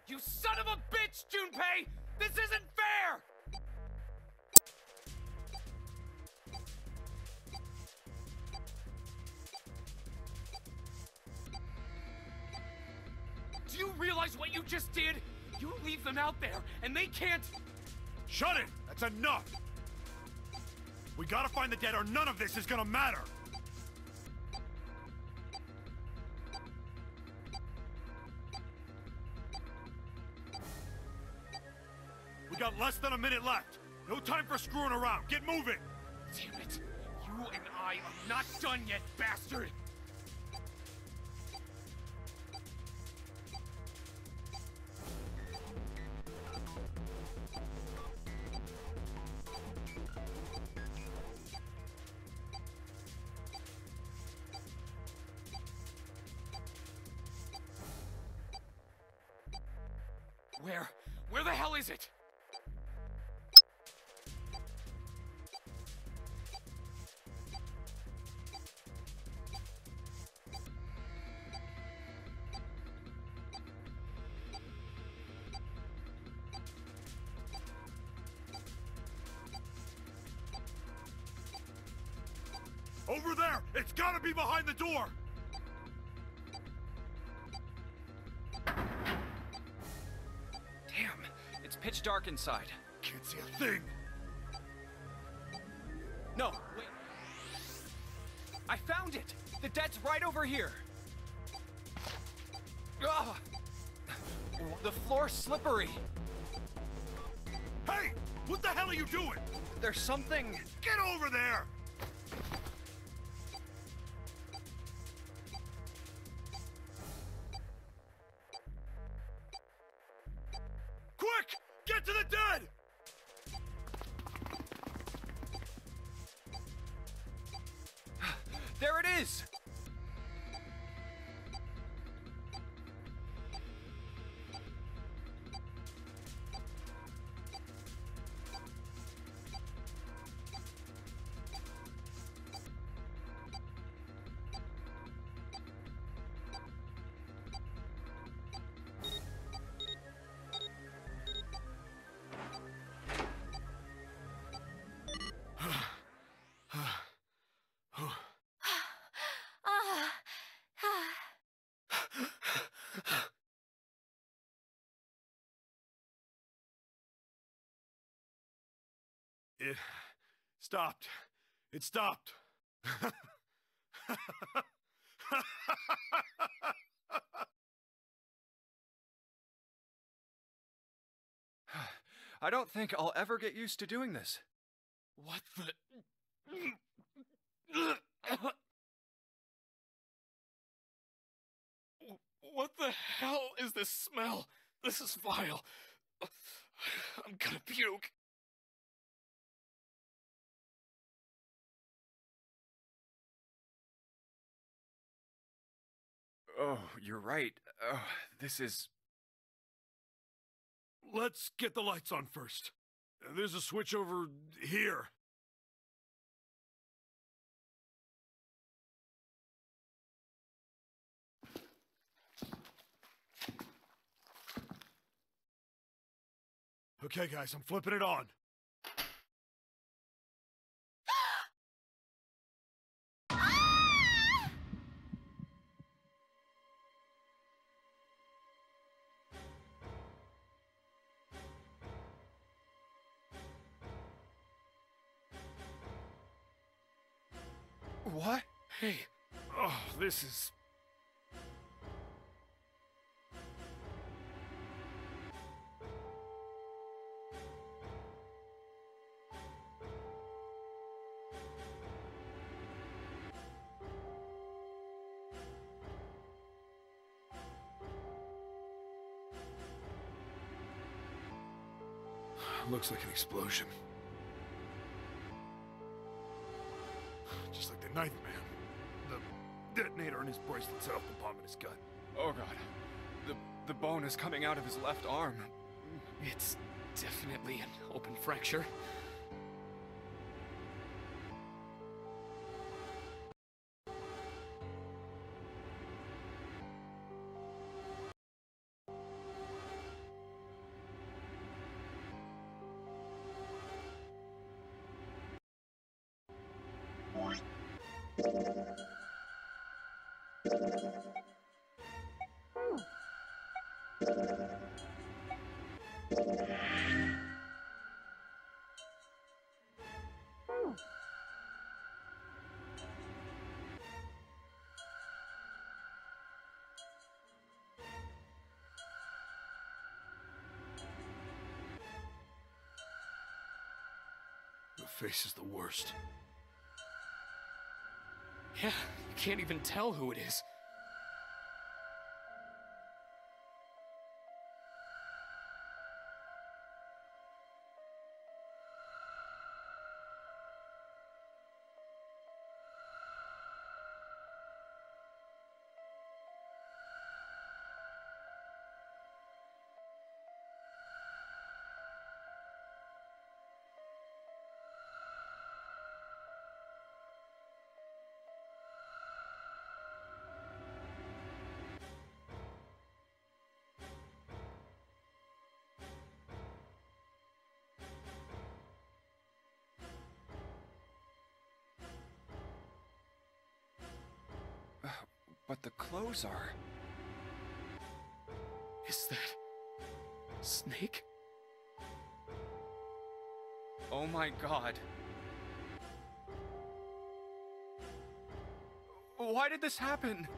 You son of a bitch, Junpei! This isn't fair! Do you realize what you just did? You leave them out there, and they can't... Shut it! That's enough! We gotta find the dead or none of this is gonna matter! We got less than a minute left. No time for screwing around. Get moving! Damn it! You and I are not done yet, bastard! Where the hell is it? Over there! It's gotta be behind the door! Damn, it's pitch dark inside. Can't see a thing! No, wait. I found it! The dead's right over here! Ugh. The floor's slippery. Hey! What the hell are you doing? There's something... Get over there! Quick! Get to the dead! There it is! It stopped. It stopped. I don't think I'll ever get used to doing this. What the... What the hell is this smell? This is vile. I'm gonna puke. Oh, you're right. This is... Let's get the lights on first. There's a switch over here. Okay, guys, I'm flipping it on. What? Hey. Oh, this is... Looks like an explosion. Just like the Ninth Man. The detonator in his bracelet set off the bomb in his gut. Oh god. The bone is coming out of his left arm. It's definitely an open fracture. The face is the worst. Yeah, you can't even tell who it is. But the clothes are... Is that... Snake? Oh my god. Why did this happen?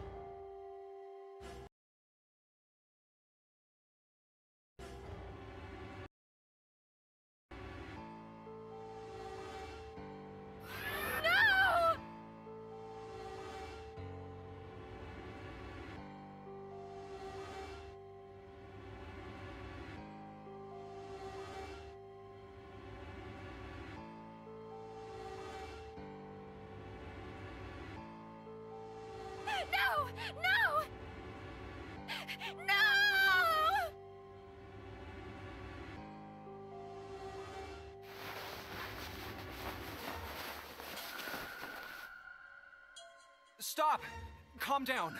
No! No! No! Stop! Calm down.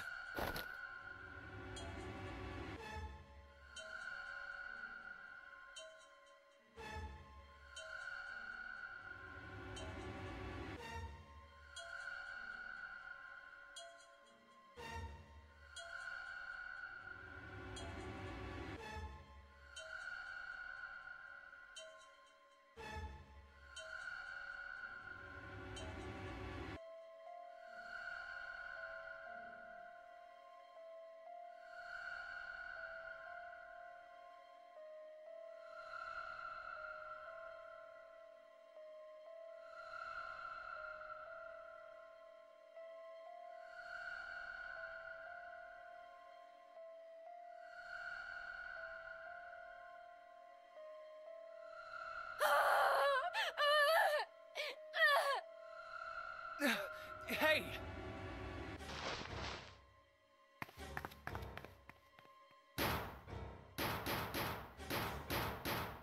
Hey!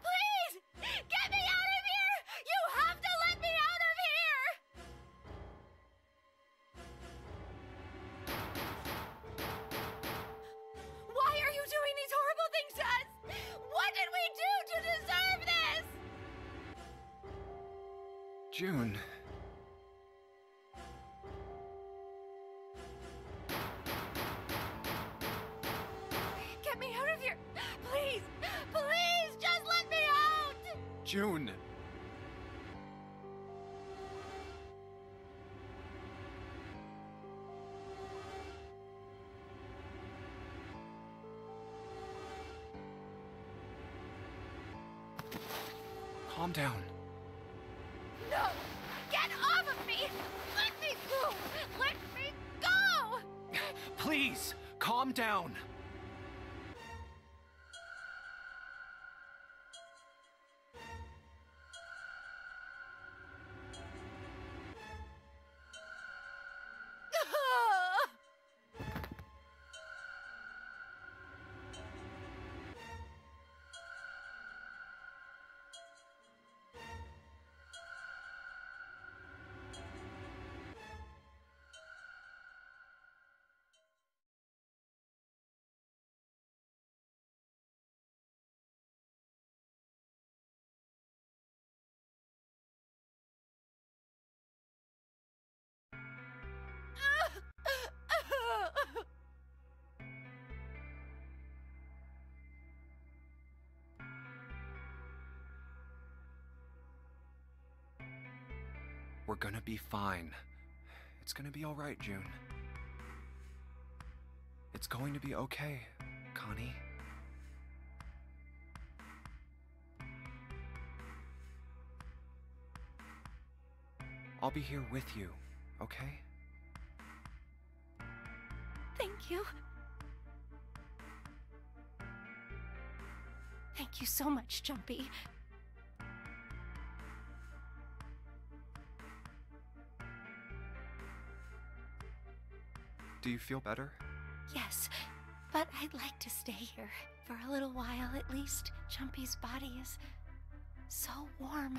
Please! Get me out of here! You have to let me out of here! Why are you doing these horrible things to us? What did we do to deserve this? June. Get me out of here! Please! Please! Just let me out! June! Calm down. No! Get off of me! Let me go! Let me go! Please, calm down. We're gonna be fine. It's gonna be alright, June. It's going to be okay, Connie. I'll be here with you, okay? Thank you. Thank you so much, Jumpy. Do you feel better? Yes, but I'd like to stay here for a little while at least. Jumpy's body is so warm.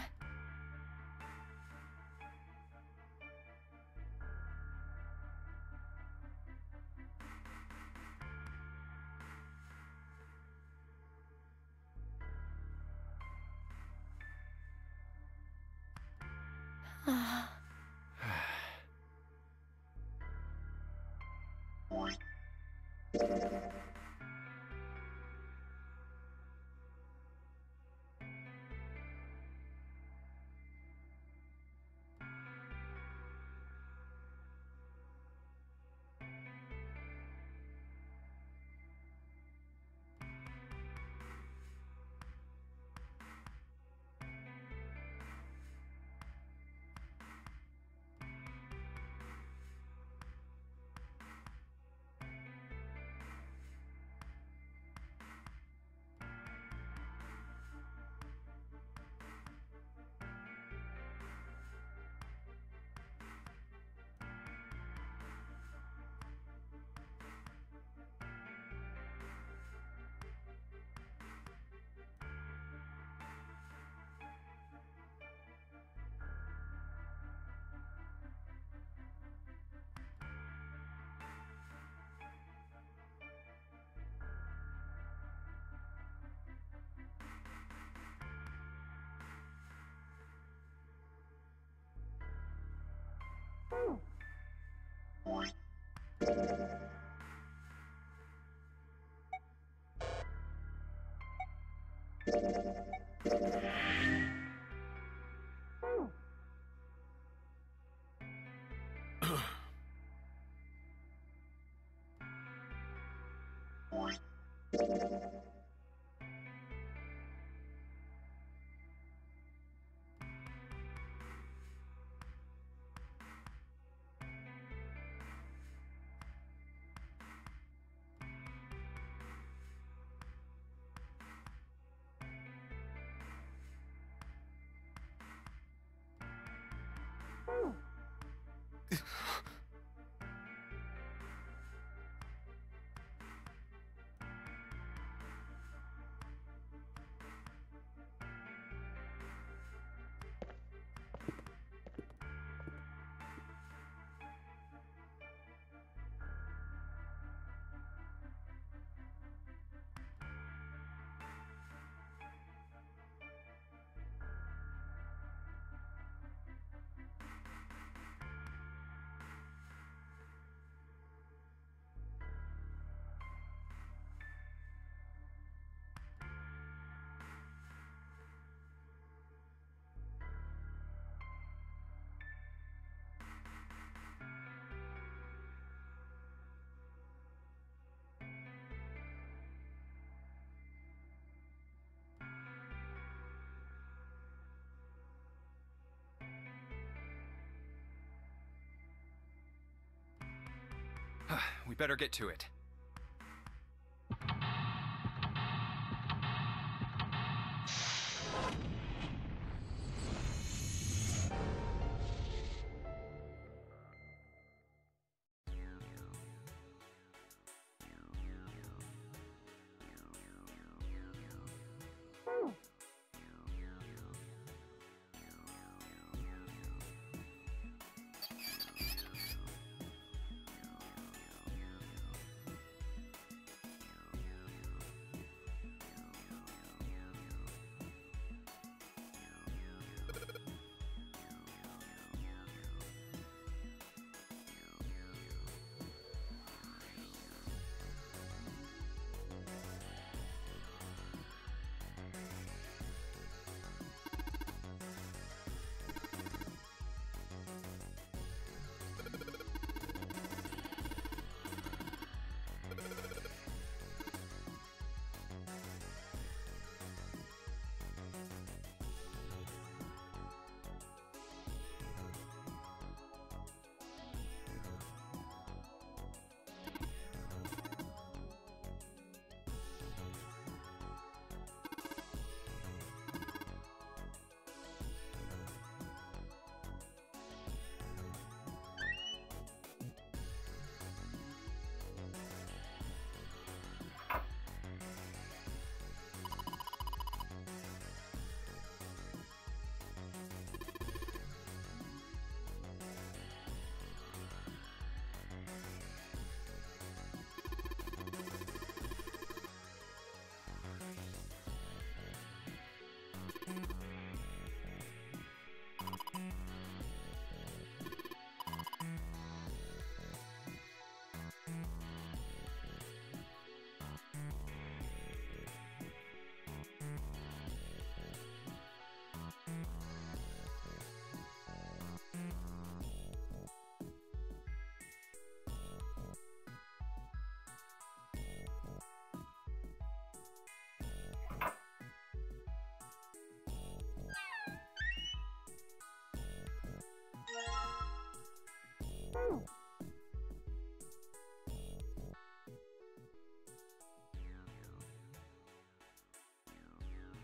We better get to it.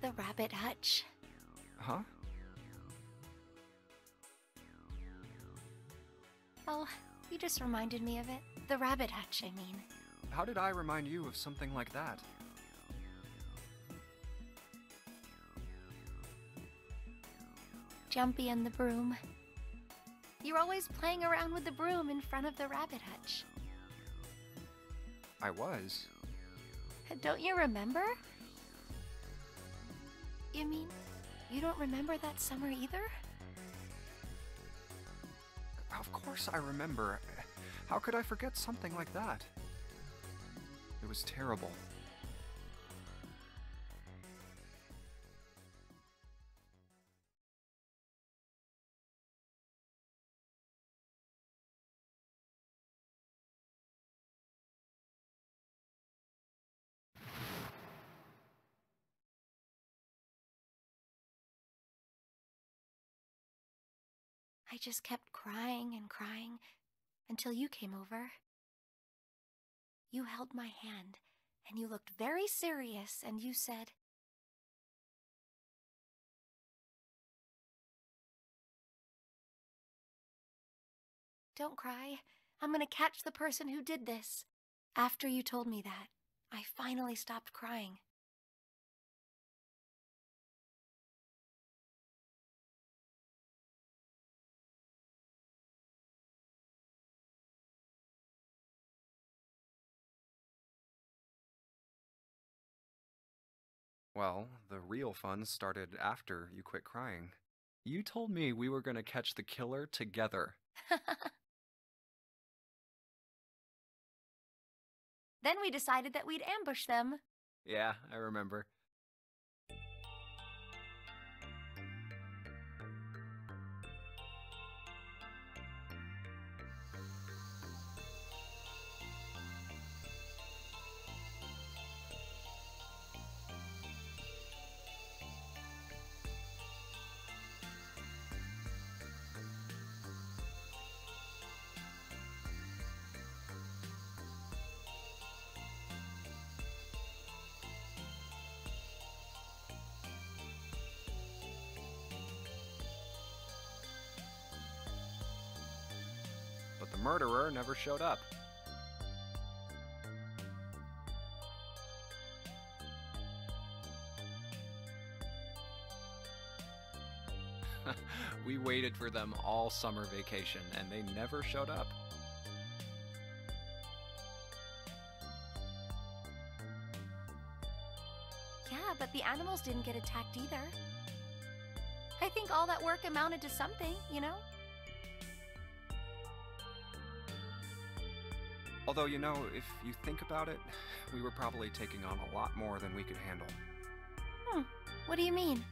The rabbit hutch. Huh? Oh, you just reminded me of it. The rabbit hutch, I mean. How did I remind you of something like that? Jumpy and the broom. You're always playing around with the broom in front of the rabbit hutch. I was. Don't you remember? You mean, you don't remember that summer either? Of course I remember. How could I forget something like that? It was terrible. I just kept crying and crying until you came over. You held my hand, and you looked very serious, and you said, "Don't cry. I'm gonna catch the person who did this." After you told me that, I finally stopped crying. Well, the real fun started after you quit crying. You told me we were going to catch the killer together. Then we decided that we'd ambush them. Yeah, I remember. The murderer never showed up. We waited for them all summer vacation, and they never showed up. Yeah, but the animals didn't get attacked either. I think all that work amounted to something, you know? Although, you know, if you think about it, we were probably taking on a lot more than we could handle. What do you mean?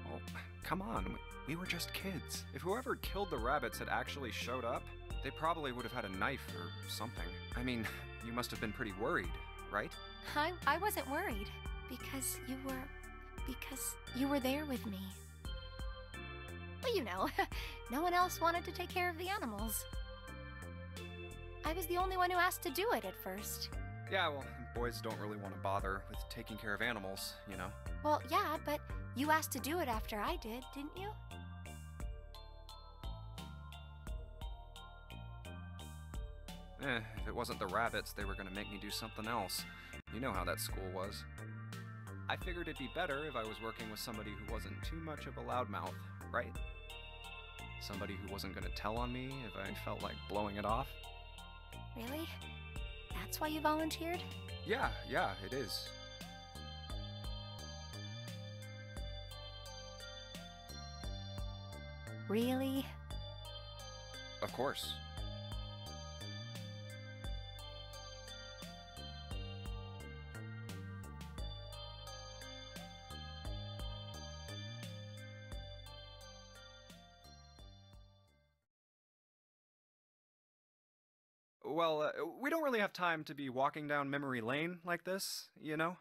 Well, come on, we were just kids. If whoever killed the rabbits had actually showed up, they probably would have had a knife or something. I mean, you must have been pretty worried, right? I wasn't worried because you were there with me. Well, you know, no one else wanted to take care of the animals. I was the only one who asked to do it at first. Yeah, well, boys don't really want to bother with taking care of animals, you know? Well, yeah, but you asked to do it after I did, didn't you? If it wasn't the rabbits, they were gonna make me do something else. You know how that school was. I figured it'd be better if I was working with somebody who wasn't too much of a loudmouth, right? Somebody who wasn't gonna tell on me if I felt like blowing it off. Really? That's why you volunteered? Yeah, it is. Really? Of course. Well, we don't really have time to be walking down memory lane like this, you know?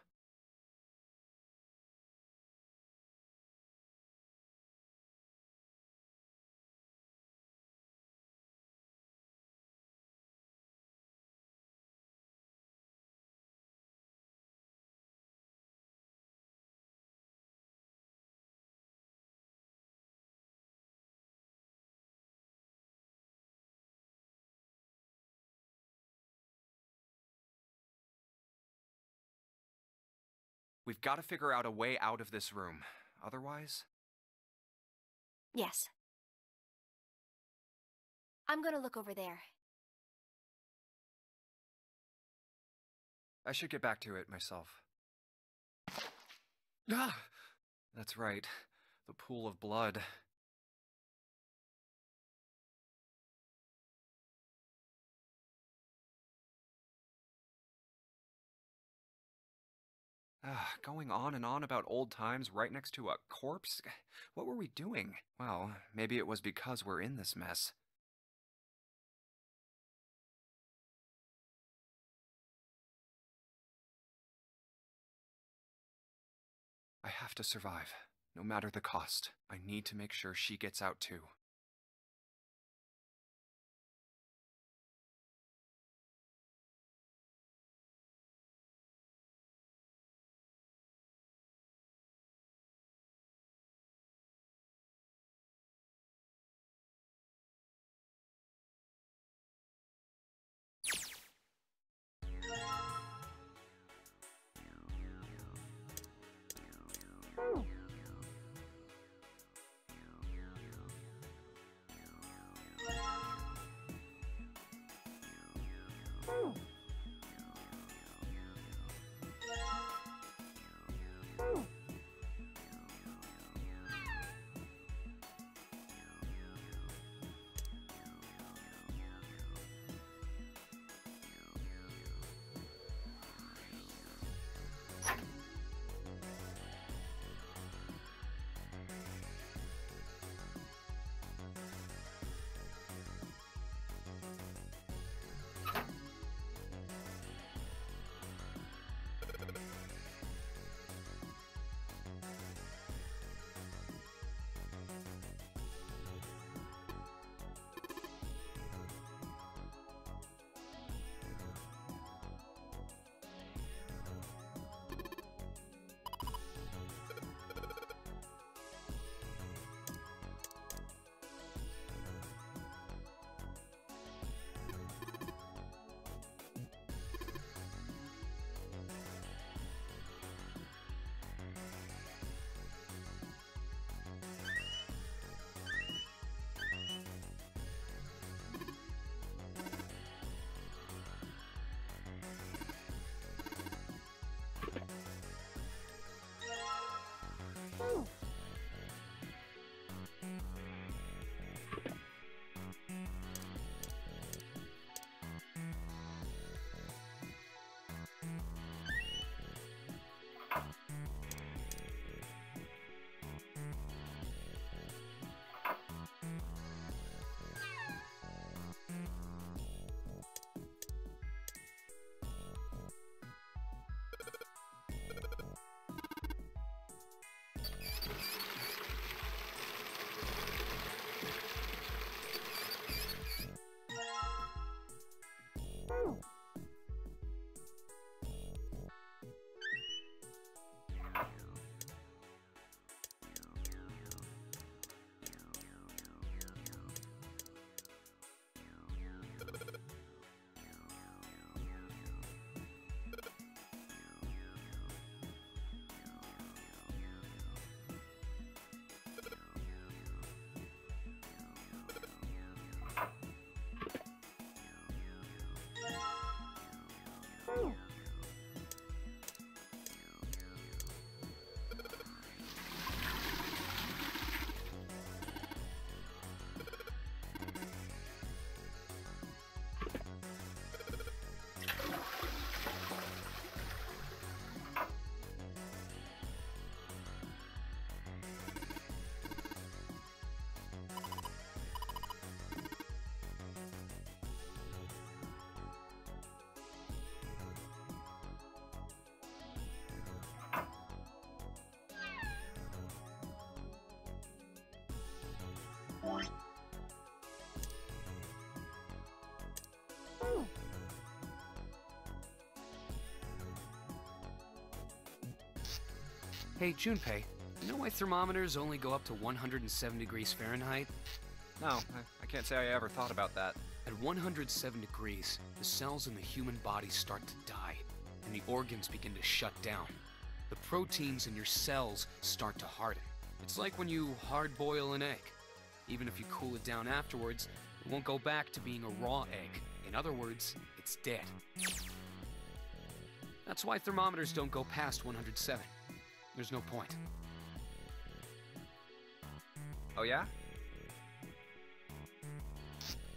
We've got to figure out a way out of this room. Otherwise... Yes. I'm gonna look over there. I should get back to it myself. Ah! That's right. The pool of blood. Going on and on about old times right next to a corpse? What were we doing? Well, maybe it was because we're in this mess. I have to survive, no matter the cost. I need to make sure she gets out too. Hey, Junpei, you know why thermometers only go up to 107 degrees Fahrenheit? No, I can't say I ever thought about that. At 107 degrees, the cells in the human body start to die, and the organs begin to shut down. The proteins in your cells start to harden. It's like when you hard-boil an egg. Even if you cool it down afterwards, it won't go back to being a raw egg. In other words, it's dead. That's why thermometers don't go past 107. There's no point. Oh yeah?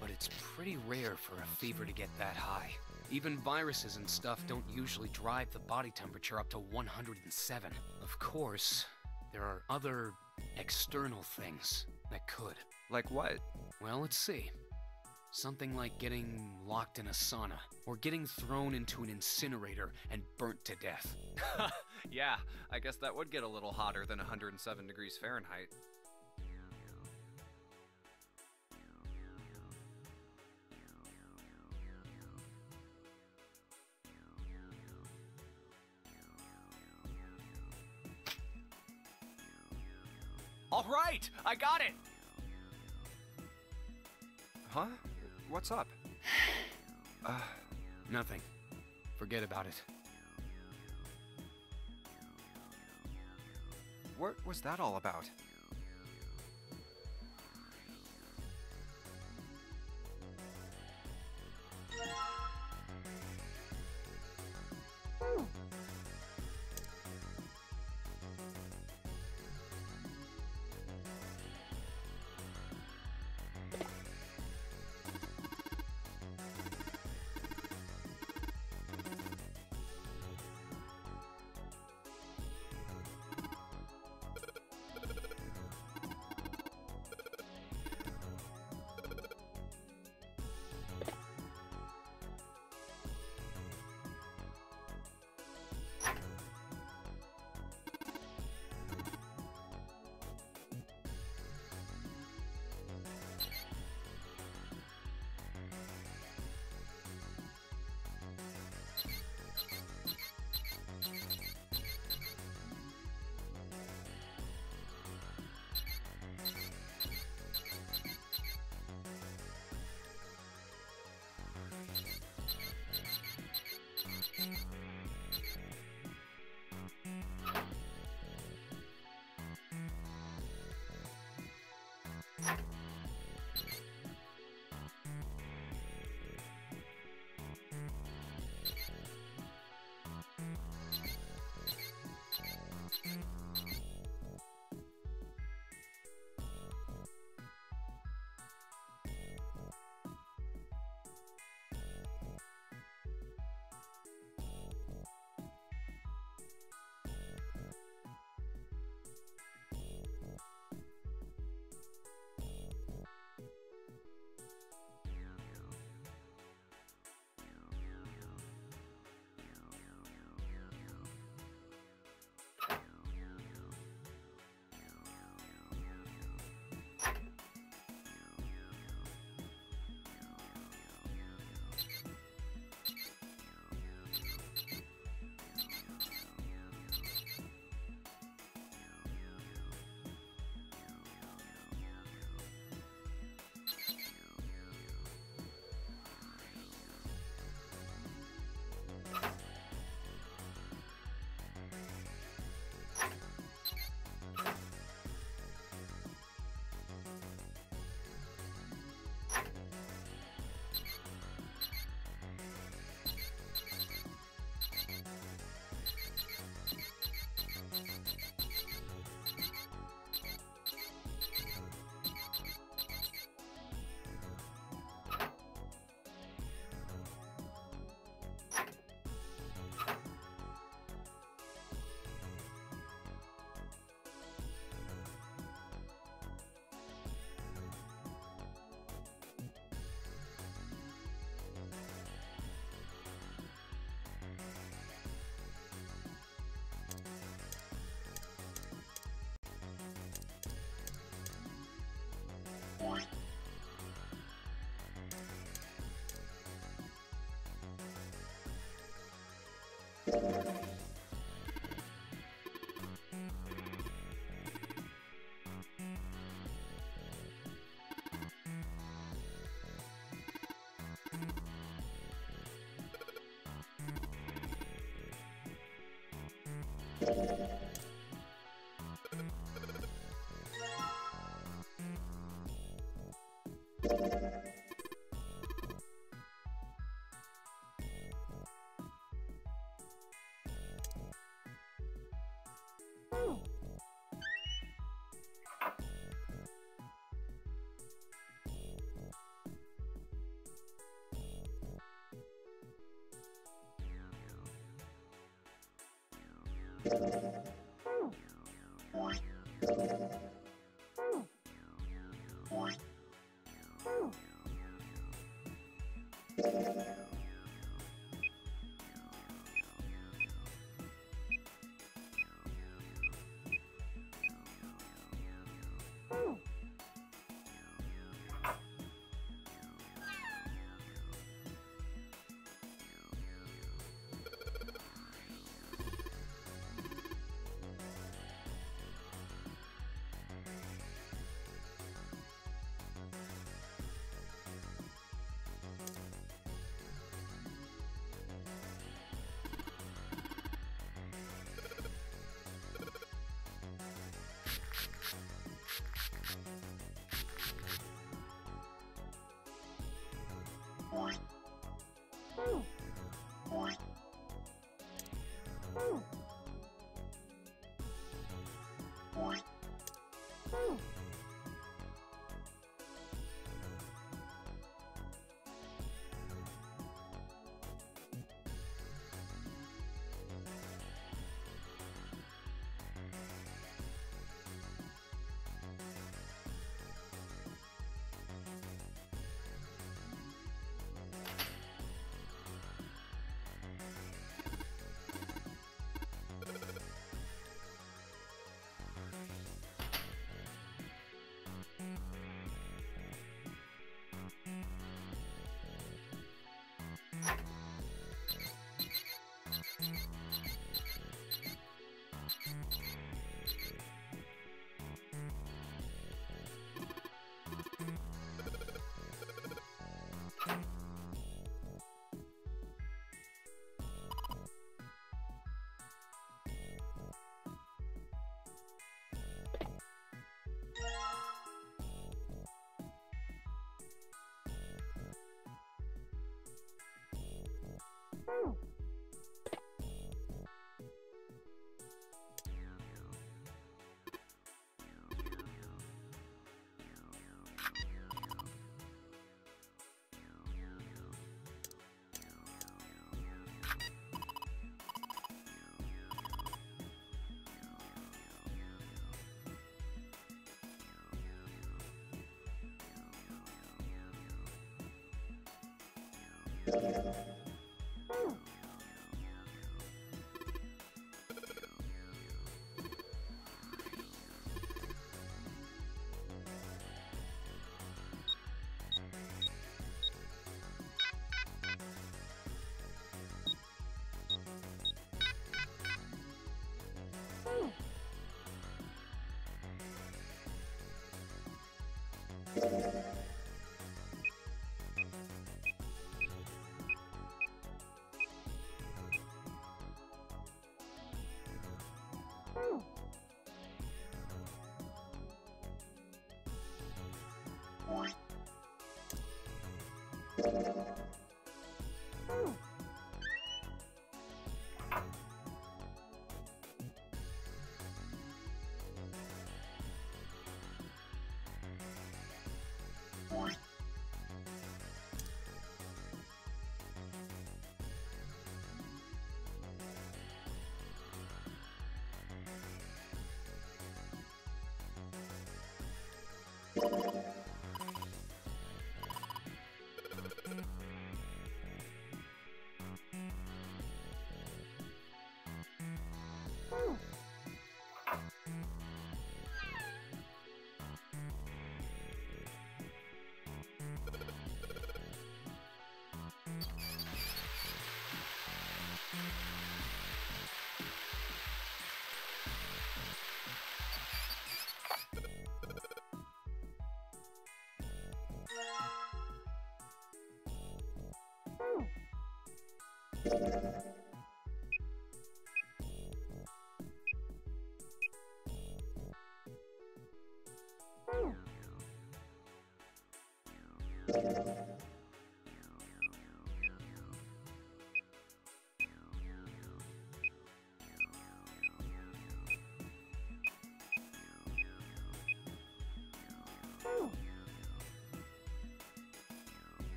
But it's pretty rare for a fever to get that high. Even viruses and stuff don't usually drive the body temperature up to 107. Of course, there are other external things that could. Like what? Well, let's see. Something like getting locked in a sauna, or getting thrown into an incinerator and burnt to death. Yeah, I guess that would get a little hotter than 107 degrees Fahrenheit. All right, I got it! Huh? What's up? Nothing. Forget about it. What was that all about?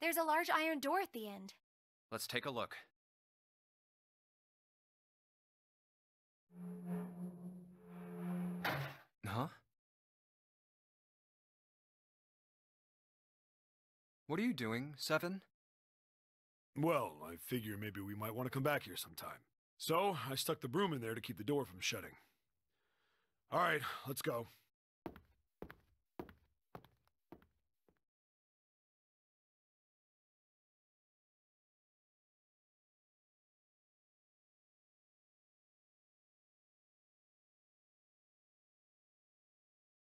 There's a large iron door at the end. Let's take a look. Huh? What are you doing, Seven? Well, I figure maybe we might want to come back here sometime. So, I stuck the broom in there to keep the door from shutting. Alright, let's go.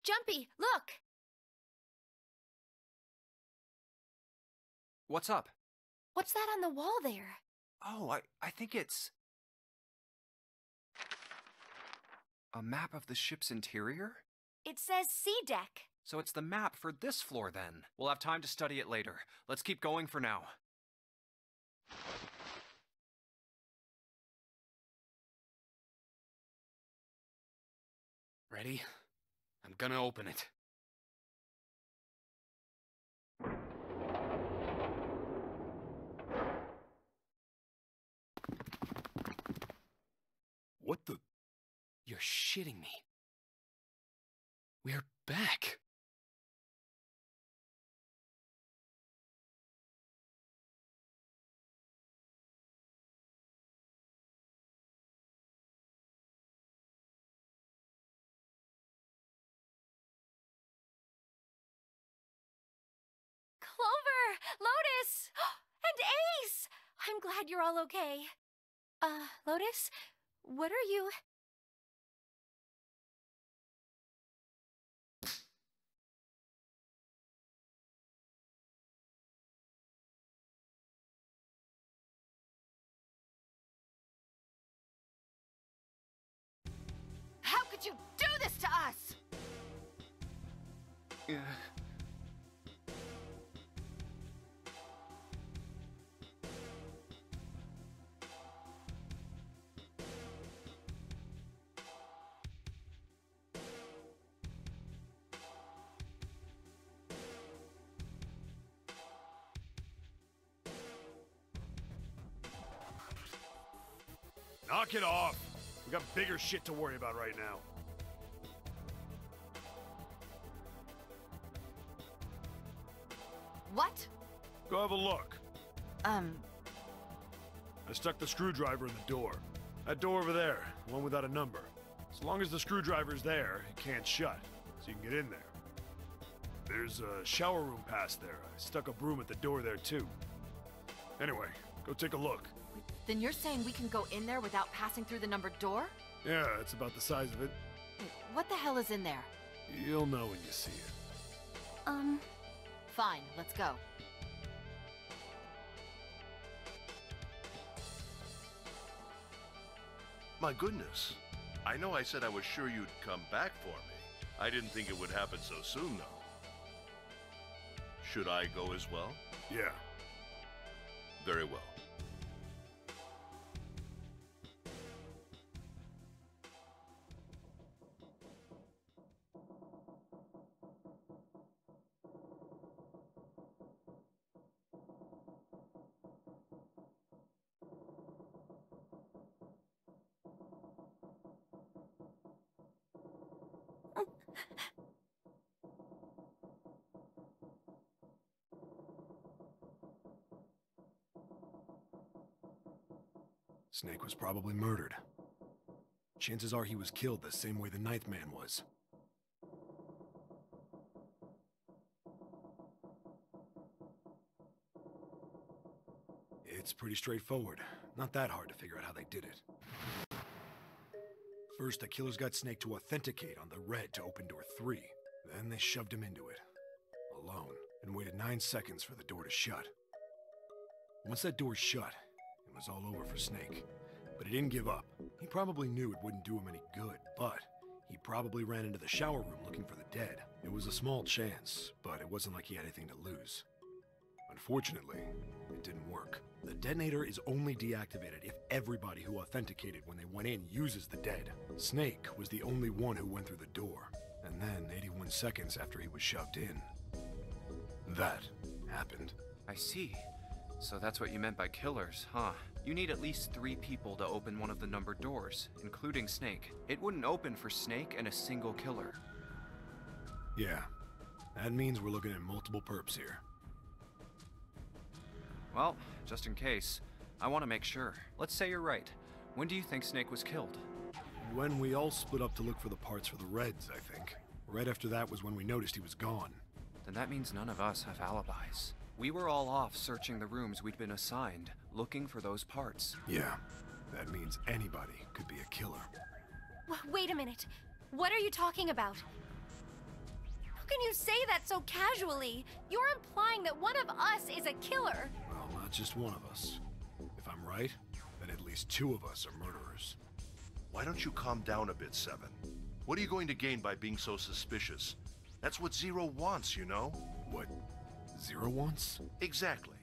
Jumpy, look! What's up? What's that on the wall there? Oh, I think it's... a map of the ship's interior? It says C deck. So it's the map for this floor, then. We'll have time to study it later. Let's keep going for now. Ready? I'm gonna open it. What the... You're shitting me. We're back. Clover! Lotus! And Ace! I'm glad you're all okay. Lotus? What are you... How could you do this to us? Yeah. Knock it off! We got bigger shit to worry about right now. What? Go have a look. I I stuck the screwdriver in the door. That door over there, the one without a number. As long as the screwdriver's there, it can't shut, so you can get in there. There's a shower room past there. I stuck a broom at the door there too. Anyway, go take a look. Then you're saying we can go in there without passing through the numbered door? Yeah, it's about the size of it. Wait, what the hell is in there? You'll know when you see it. Fine, let's go. My goodness. I know I said I was sure you'd come back for me. I didn't think it would happen so soon, though. Should I go as well? Yeah. Very well. Snake was probably murdered. Chances are he was killed the same way the Ninth Man was. It's pretty straightforward. Not that hard to figure out how they did it. First, the killers got Snake to authenticate on the red to open door 3. Then they shoved him into it, alone, and waited 9 seconds for the door to shut. Once that door shut, it was all over for Snake. But he didn't give up. He probably knew it wouldn't do him any good, but he probably ran into the shower room looking for the dead. It was a small chance, but it wasn't like he had anything to lose. Unfortunately, it didn't work. The detonator is only deactivated if everybody who authenticated when they went in uses the dead. Snake was the only one who went through the door, and then 81 seconds after he was shoved in, that happened. I see. So that's what you meant by killers, huh? You need at least 3 people to open one of the numbered doors, including Snake. It wouldn't open for Snake and a single killer. Yeah, that means we're looking at multiple perps here. Well, just in case, I want to make sure. Let's say you're right. When do you think Snake was killed? When we all split up to look for the parts for the Reds, I think. Right after that was when we noticed he was gone. Then that means none of us have alibis. We were all off searching the rooms we'd been assigned, looking for those parts. Yeah, that means anybody could be a killer. Wait a minute. What are you talking about? How can you say that so casually? You're implying that one of us is a killer. Well, not just one of us. If I'm right, then at least 2 of us are murderers. Why don't you calm down a bit, Seven? What are you going to gain by being so suspicious? That's what Zero wants, you know? What Zero wants? Exactly.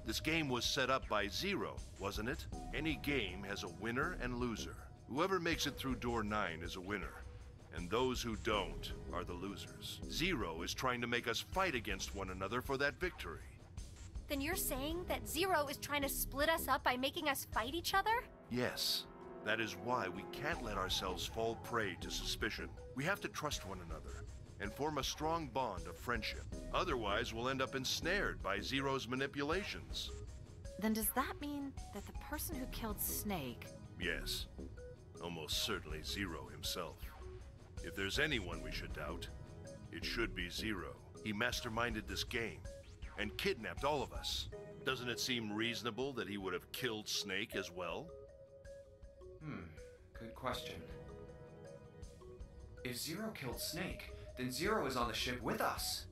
This game was set up by Zero, wasn't it? Any game has a winner and loser. Whoever makes it through door 9 is a winner, and those who don't are the losers. Zero is trying to make us fight against one another for that victory. Then you're saying that Zero is trying to split us up by making us fight each other? Yes. That is why we can't let ourselves fall prey to suspicion. We have to trust one another and form a strong bond of friendship. Otherwise, we'll end up ensnared by Zero's manipulations. Then does that mean that the person who killed Snake... Yes. Almost certainly Zero himself. If there's anyone we should doubt, it should be Zero. He masterminded this game and kidnapped all of us. Doesn't it seem reasonable that he would have killed Snake as well? Good question. If Zero killed Snake, then Zero is on the ship with us.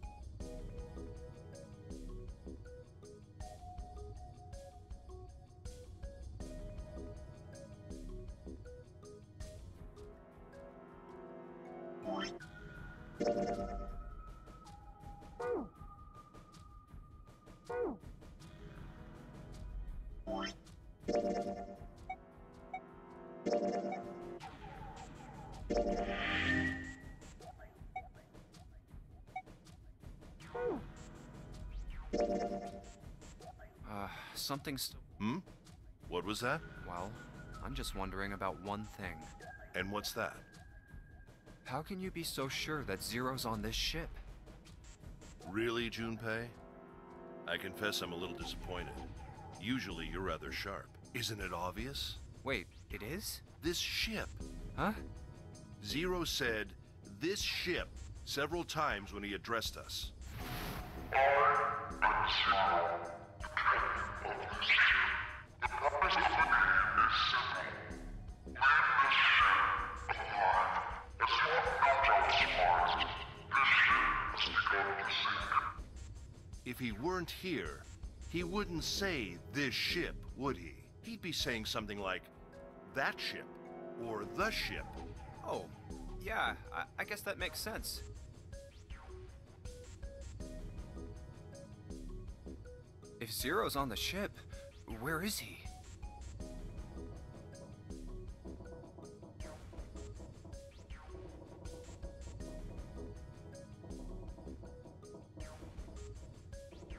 Something's... What was that? Well, I'm just wondering about one thing. And what's that? How can you be so sure that Zero's on this ship? Really, Junpei? I confess I'm a little disappointed. Usually you're rather sharp. Isn't it obvious? Wait, it is? This ship. Huh? Zero said, "this ship," several times when he addressed us. If he weren't here, he wouldn't say this ship, would he? He'd be saying something like, that ship, or the ship. Oh, yeah, I guess that makes sense. If Zero's on the ship, where is he?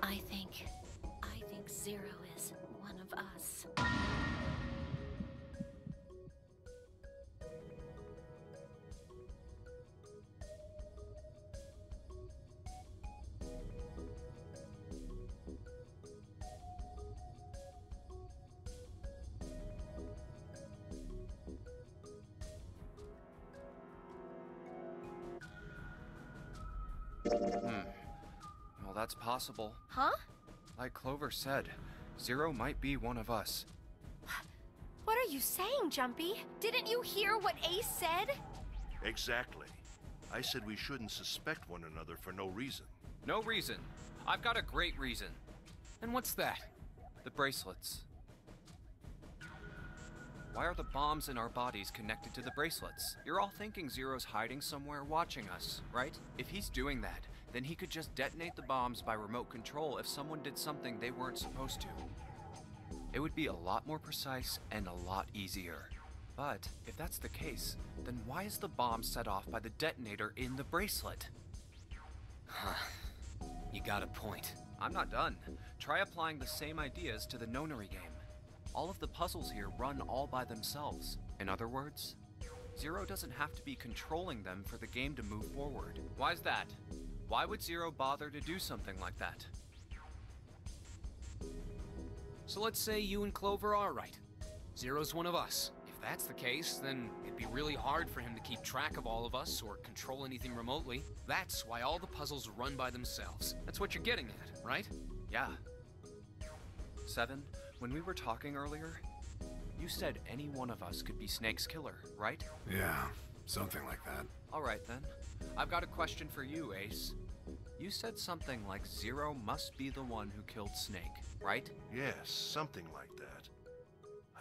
I think Zero is one of us. Well, that's possible. Huh? Like Clover said, Zero might be one of us. What are you saying, Jumpy? Didn't you hear what Ace said? Exactly. I said we shouldn't suspect one another for no reason. No reason. I've got a great reason. And what's that? The bracelets. Why are the bombs in our bodies connected to the bracelets? You're all thinking Zero's hiding somewhere watching us, right? If he's doing that, then he could just detonate the bombs by remote control if someone did something they weren't supposed to. It would be a lot more precise and a lot easier. But if that's the case, then why is the bomb set off by the detonator in the bracelet? Huh. You got a point. I'm not done. Try applying the same ideas to the Nonary game. All of the puzzles here run all by themselves. In other words, Zero doesn't have to be controlling them for the game to move forward. Why's that? Why would Zero bother to do something like that? So let's say you and Clover are right. Zero's one of us. If that's the case, then it'd be really hard for him to keep track of all of us or control anything remotely. That's why all the puzzles run by themselves. That's what you're getting at, right? Yeah. 7, when we were talking earlier, you said any one of us could be Snake's killer, right? Yeah, something like that. Alright then. I've got a question for you, Ace. You said something like Zero must be the one who killed Snake, right? Yes, something like that.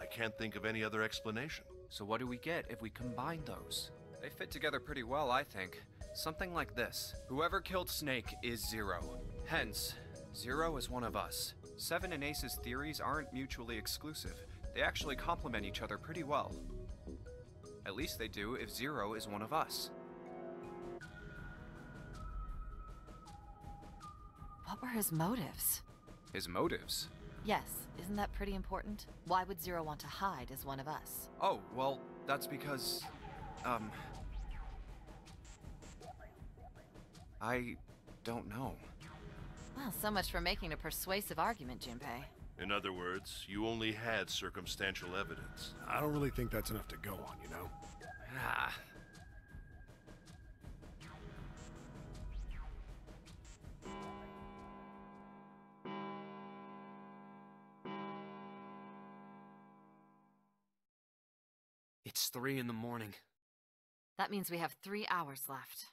I can't think of any other explanation. So what do we get if we combine those? They fit together pretty well, I think. Something like this. Whoever killed Snake is Zero. Hence, Zero is one of us. 7 and Ace's theories aren't mutually exclusive. They actually complement each other pretty well. At least they do if Zero is one of us. What were his motives? His motives? Yes, isn't that pretty important? Why would Zero want to hide as one of us? Oh, well, that's because, I don't know. Well, so much for making a persuasive argument, Junpei. In other words, you only had circumstantial evidence. I don't really think that's enough to go on, you know? Ah. It's 3 in the morning. That means we have 3 hours left.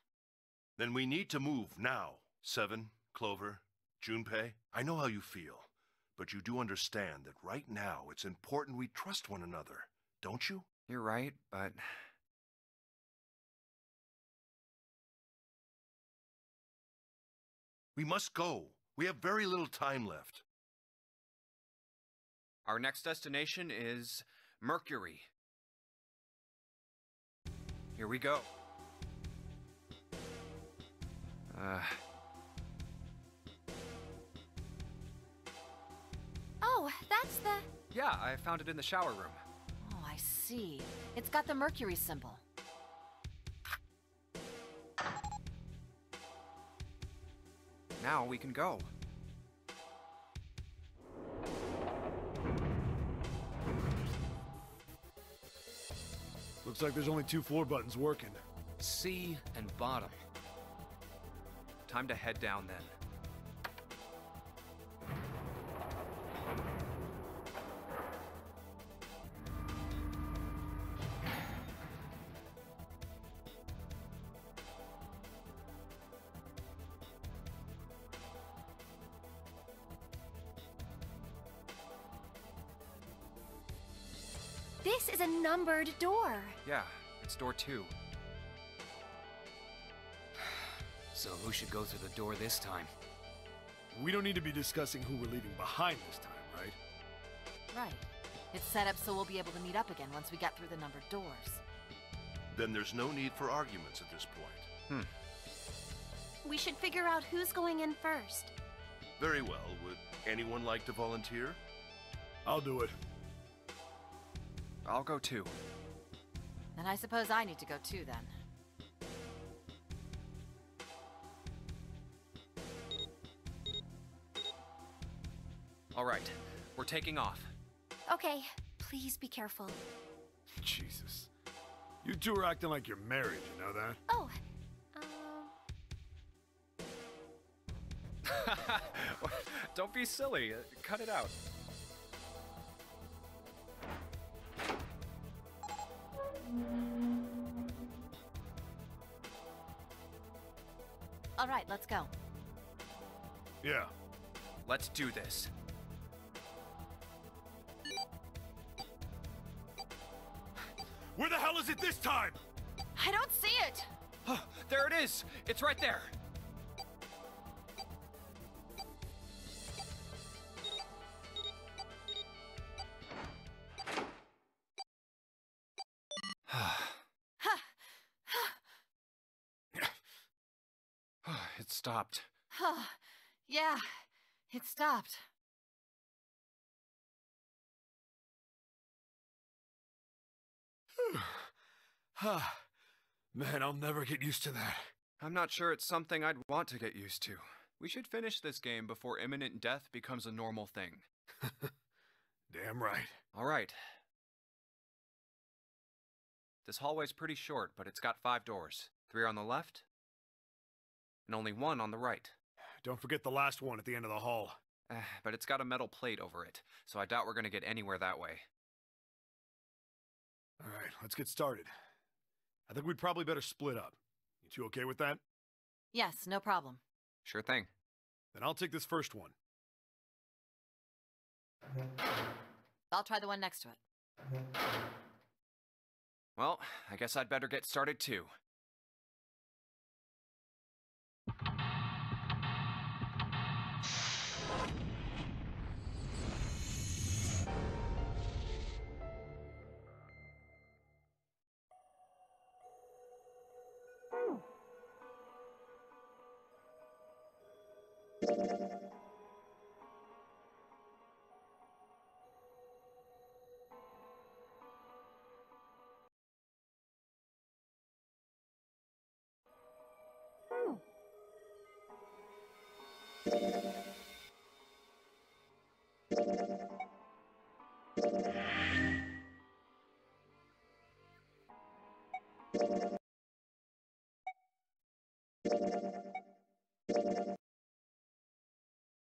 Then we need to move now. 7, Clover, Junpei, I know how you feel, but you do understand that right now it's important we trust one another, don't you? You're right, but... We must go. We have very little time left. Our next destination is Mercury. Here we go. Oh, that's the... Yeah, I found it in the shower room. Oh, I see. It's got the Mercury symbol. Now we can go. Looks like there's only 2 floor buttons working. C and bottom. Time to head down then. This is a numbered door. Yeah, it's door 2. So who should go through the door this time? We don't need to be discussing who we're leaving behind this time, right? Right. It's set up so we'll be able to meet up again once we get through the numbered doors. Then there's no need for arguments at this point. We should figure out who's going in first. Very well. Would anyone like to volunteer? I'll do it. I'll go too. And I suppose I need to go too, then. All right, we're taking off. Okay, please be careful. Jesus. You two are acting like you're married, you know that? Oh, Don't be silly. Cut it out. All right, let's go. Yeah. Let's do this. Where the hell is it this time? I don't see it. Oh, there it is! It's right there! It stopped. Yeah, it stopped. Man, I'll never get used to that. I'm not sure it's something I'd want to get used to. We should finish this game before imminent death becomes a normal thing. Damn right. All right. This hallway's pretty short, but it's got 5 doors. 3 on the left, and only 1 on the right. Don't forget the last one at the end of the hall. But it's got a metal plate over it, so I doubt we're gonna get anywhere that way. All right, let's get started. I think we'd probably better split up. You two okay with that? Yes, no problem. Sure thing. Then I'll take this first one. I'll try the one next to it. Well, I guess I'd better get started too.